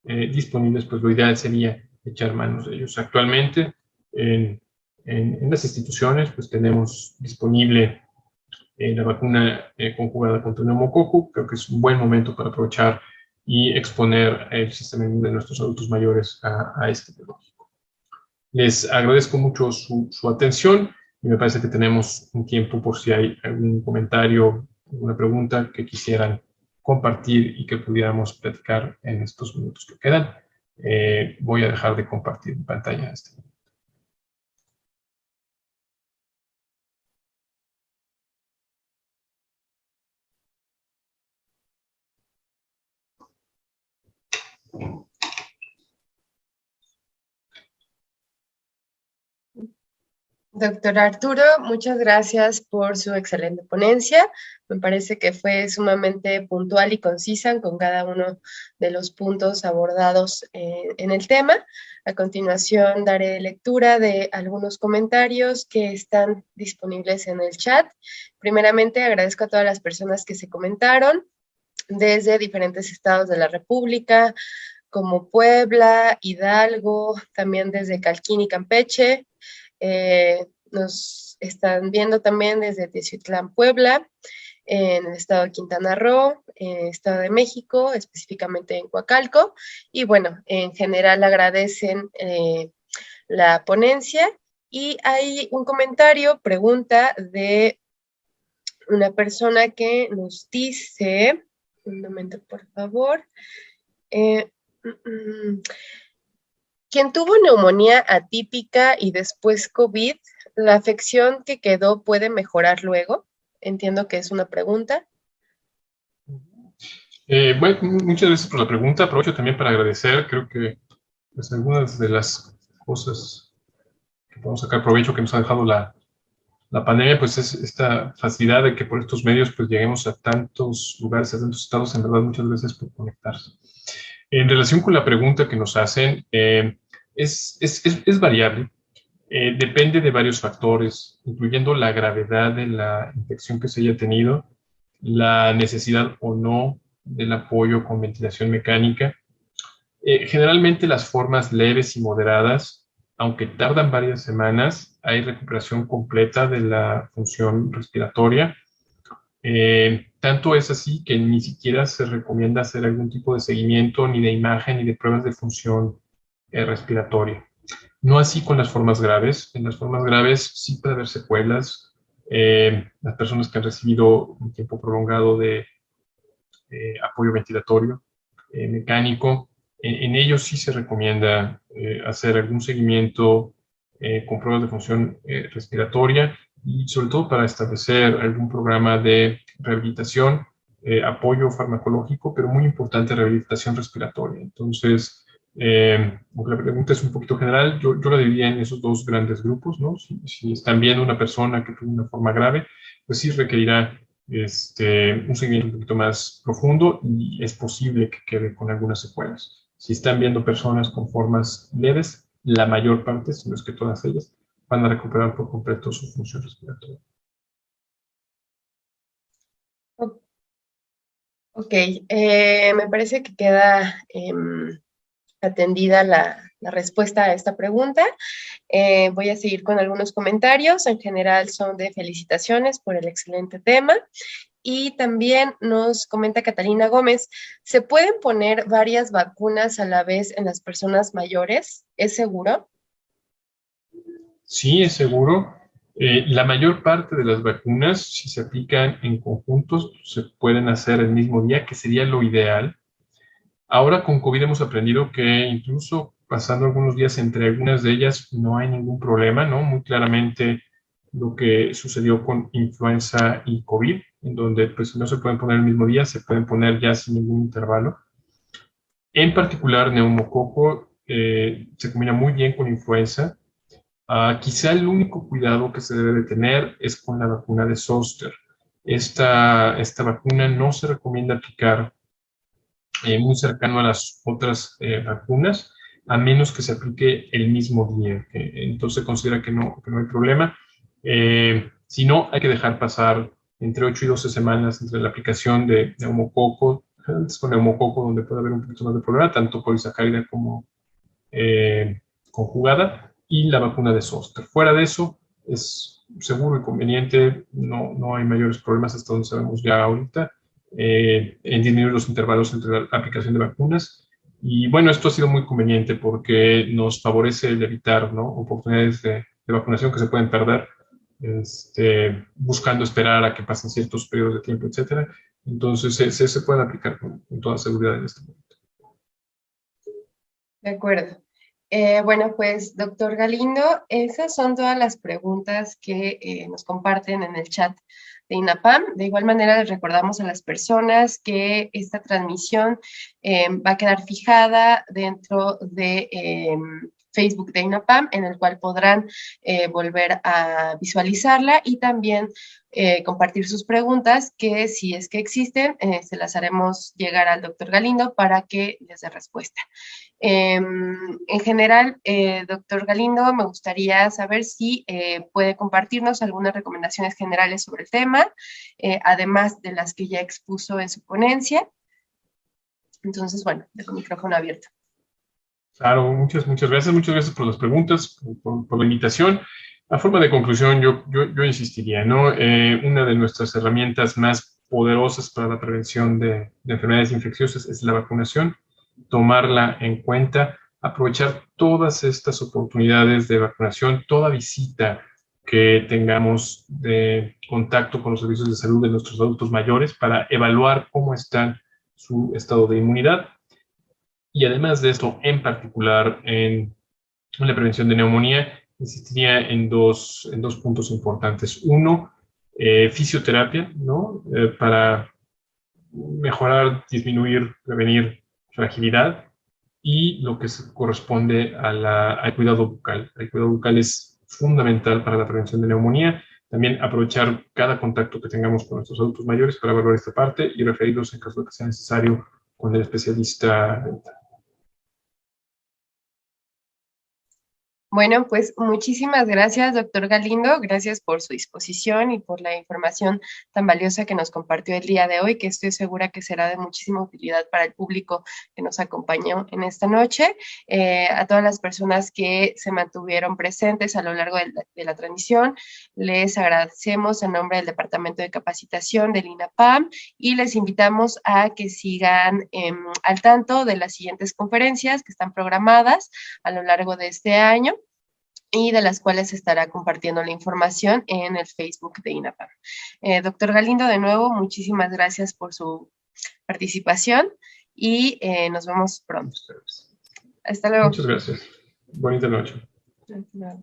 disponibles, pues lo ideal sería echar manos de ellos. Actualmente en las instituciones pues tenemos disponible la vacuna conjugada contra el neumococo. Creo que es un buen momento para aprovechar y exponer el sistema inmune de nuestros adultos mayores a este biológico. Les agradezco mucho su atención y me parece que tenemos un tiempo por si hay algún comentario, alguna pregunta que quisieran compartir y que pudiéramos platicar en estos minutos que quedan. Voy a dejar de compartir mi pantalla este momento. Doctor Arturo, muchas gracias por su excelente ponencia. Me parece que fue sumamente puntual y concisa con cada uno de los puntos abordados en el tema. A continuación daré lectura de algunos comentarios que están disponibles en el chat. Primeramente, agradezco a todas las personas que se comentaron desde diferentes estados de la República, como Puebla, Hidalgo, también desde Calquín y Campeche. Nos están viendo también desde Teziutlán, Puebla, en el estado de Quintana Roo, Estado de México, específicamente en Coacalco, y bueno, en general agradecen la ponencia, y hay un comentario, pregunta de una persona que nos dice, un momento por favor, quien tuvo neumonía atípica y después COVID, ¿la afección que quedó puede mejorar luego? Entiendo que es una pregunta. Bueno, muchas gracias por la pregunta. Aprovecho también para agradecer, creo que pues, algunas de las cosas que podemos sacar provecho que nos ha dejado la pandemia, pues es esta facilidad de que por estos medios pues lleguemos a tantos lugares, a tantos estados, en verdad muchas gracias por conectarse. En relación con la pregunta que nos hacen, es variable, depende de varios factores, incluyendo la gravedad de la infección que se haya tenido, la necesidad o no del apoyo con ventilación mecánica. Generalmente las formas leves y moderadas, aunque tardan varias semanas, hay recuperación completa de la función respiratoria. Tanto es así que ni siquiera se recomienda hacer algún tipo de seguimiento, ni de imagen, ni de pruebas de función respiratoria. No así con las formas graves. En las formas graves sí puede haber secuelas. Las personas que han recibido un tiempo prolongado de apoyo ventilatorio mecánico, en ellos sí se recomienda hacer algún seguimiento con pruebas de función respiratoria, y sobre todo para establecer algún programa de rehabilitación, apoyo farmacológico, pero muy importante, rehabilitación respiratoria. Entonces, aunque la pregunta es un poquito general, yo la dividía en esos dos grandes grupos, ¿no? Si están viendo una persona que tuvo una forma grave, pues sí requerirá un seguimiento un poquito más profundo y es posible que quede con algunas secuelas. Si están viendo personas con formas leves, la mayor parte, si no es que todas ellas, van a recuperar por completo su función respiratoria. Ok, me parece que queda atendida la respuesta a esta pregunta. Voy a seguir con algunos comentarios. En general son de felicitaciones por el excelente tema. Y también nos comenta Catalina Gómez, ¿se pueden poner varias vacunas a la vez en las personas mayores? ¿Es seguro? Sí, es seguro. La mayor parte de las vacunas, si se aplican en conjuntos, se pueden hacer el mismo día, que sería lo ideal. Ahora con COVID hemos aprendido que incluso pasando algunos días entre algunas de ellas no hay ningún problema, ¿no? Muy claramente lo que sucedió con influenza y COVID, en donde pues no se pueden poner el mismo día, se pueden poner ya sin ningún intervalo. En particular, neumococo se combina muy bien con influenza. Quizá el único cuidado que se debe de tener es con la vacuna de Zoster. Esta vacuna no se recomienda aplicar muy cercano a las otras vacunas, a menos que se aplique el mismo día. Entonces considera que no hay problema. Si no, hay que dejar pasar entre 8 y 12 semanas entre la aplicación de neumococo, antes con neumococo, donde puede haber un poquito más de problema, tanto polisacárida como conjugada, y la vacuna de Zoster. Fuera de eso, es seguro y conveniente, no hay mayores problemas hasta donde sabemos ya ahorita. en disminuir los intervalos entre la aplicación de vacunas. Y bueno, esto ha sido muy conveniente porque nos favorece el evitar, ¿no?, oportunidades de vacunación que se pueden perder buscando esperar a que pasen ciertos periodos de tiempo, etcétera. Entonces, se pueden aplicar con toda seguridad en este momento. De acuerdo. Bueno, pues, doctor Galindo, esas son todas las preguntas que nos comparten en el chat de INAPAM. De igual manera, les recordamos a las personas que esta transmisión va a quedar fijada dentro de Facebook de INAPAM, en el cual podrán volver a visualizarla y también compartir sus preguntas, que si es que existen, se las haremos llegar al doctor Galindo para que les dé respuesta. En general, doctor Galindo, me gustaría saber si puede compartirnos algunas recomendaciones generales sobre el tema, además de las que ya expuso en su ponencia. Entonces, bueno, dejo el micrófono abierto. Claro, muchas gracias por las preguntas, por la invitación. A forma de conclusión, yo insistiría, ¿no? Una de nuestras herramientas más poderosas para la prevención de enfermedades infecciosas es la vacunación. Tomarla en cuenta, aprovechar todas estas oportunidades de vacunación, toda visita que tengamos de contacto con los servicios de salud de nuestros adultos mayores para evaluar cómo está su estado de inmunidad. Y además de esto, en particular en la prevención de neumonía, insistiría en dos puntos importantes. Uno, fisioterapia, ¿no? Para mejorar, disminuir, prevenir fragilidad, y lo que se corresponde al cuidado bucal. El cuidado bucal es fundamental para la prevención de neumonía. También aprovechar cada contacto que tengamos con nuestros adultos mayores para evaluar esta parte y referirlos en caso de que sea necesario con el especialista. Bueno, pues muchísimas gracias, doctor Galindo. Gracias por su disposición y por la información tan valiosa que nos compartió el día de hoy, que estoy segura que será de muchísima utilidad para el público que nos acompañó en esta noche. A todas las personas que se mantuvieron presentes a lo largo de la transmisión, les agradecemos en nombre del Departamento de Capacitación del INAPAM y les invitamos a que sigan al tanto de las siguientes conferencias que están programadas a lo largo de este año, y de las cuales se estará compartiendo la información en el Facebook de INAPAM. Doctor Galindo, de nuevo, muchísimas gracias por su participación y nos vemos pronto. Hasta luego. Muchas gracias. Bonita noche. Hasta luego.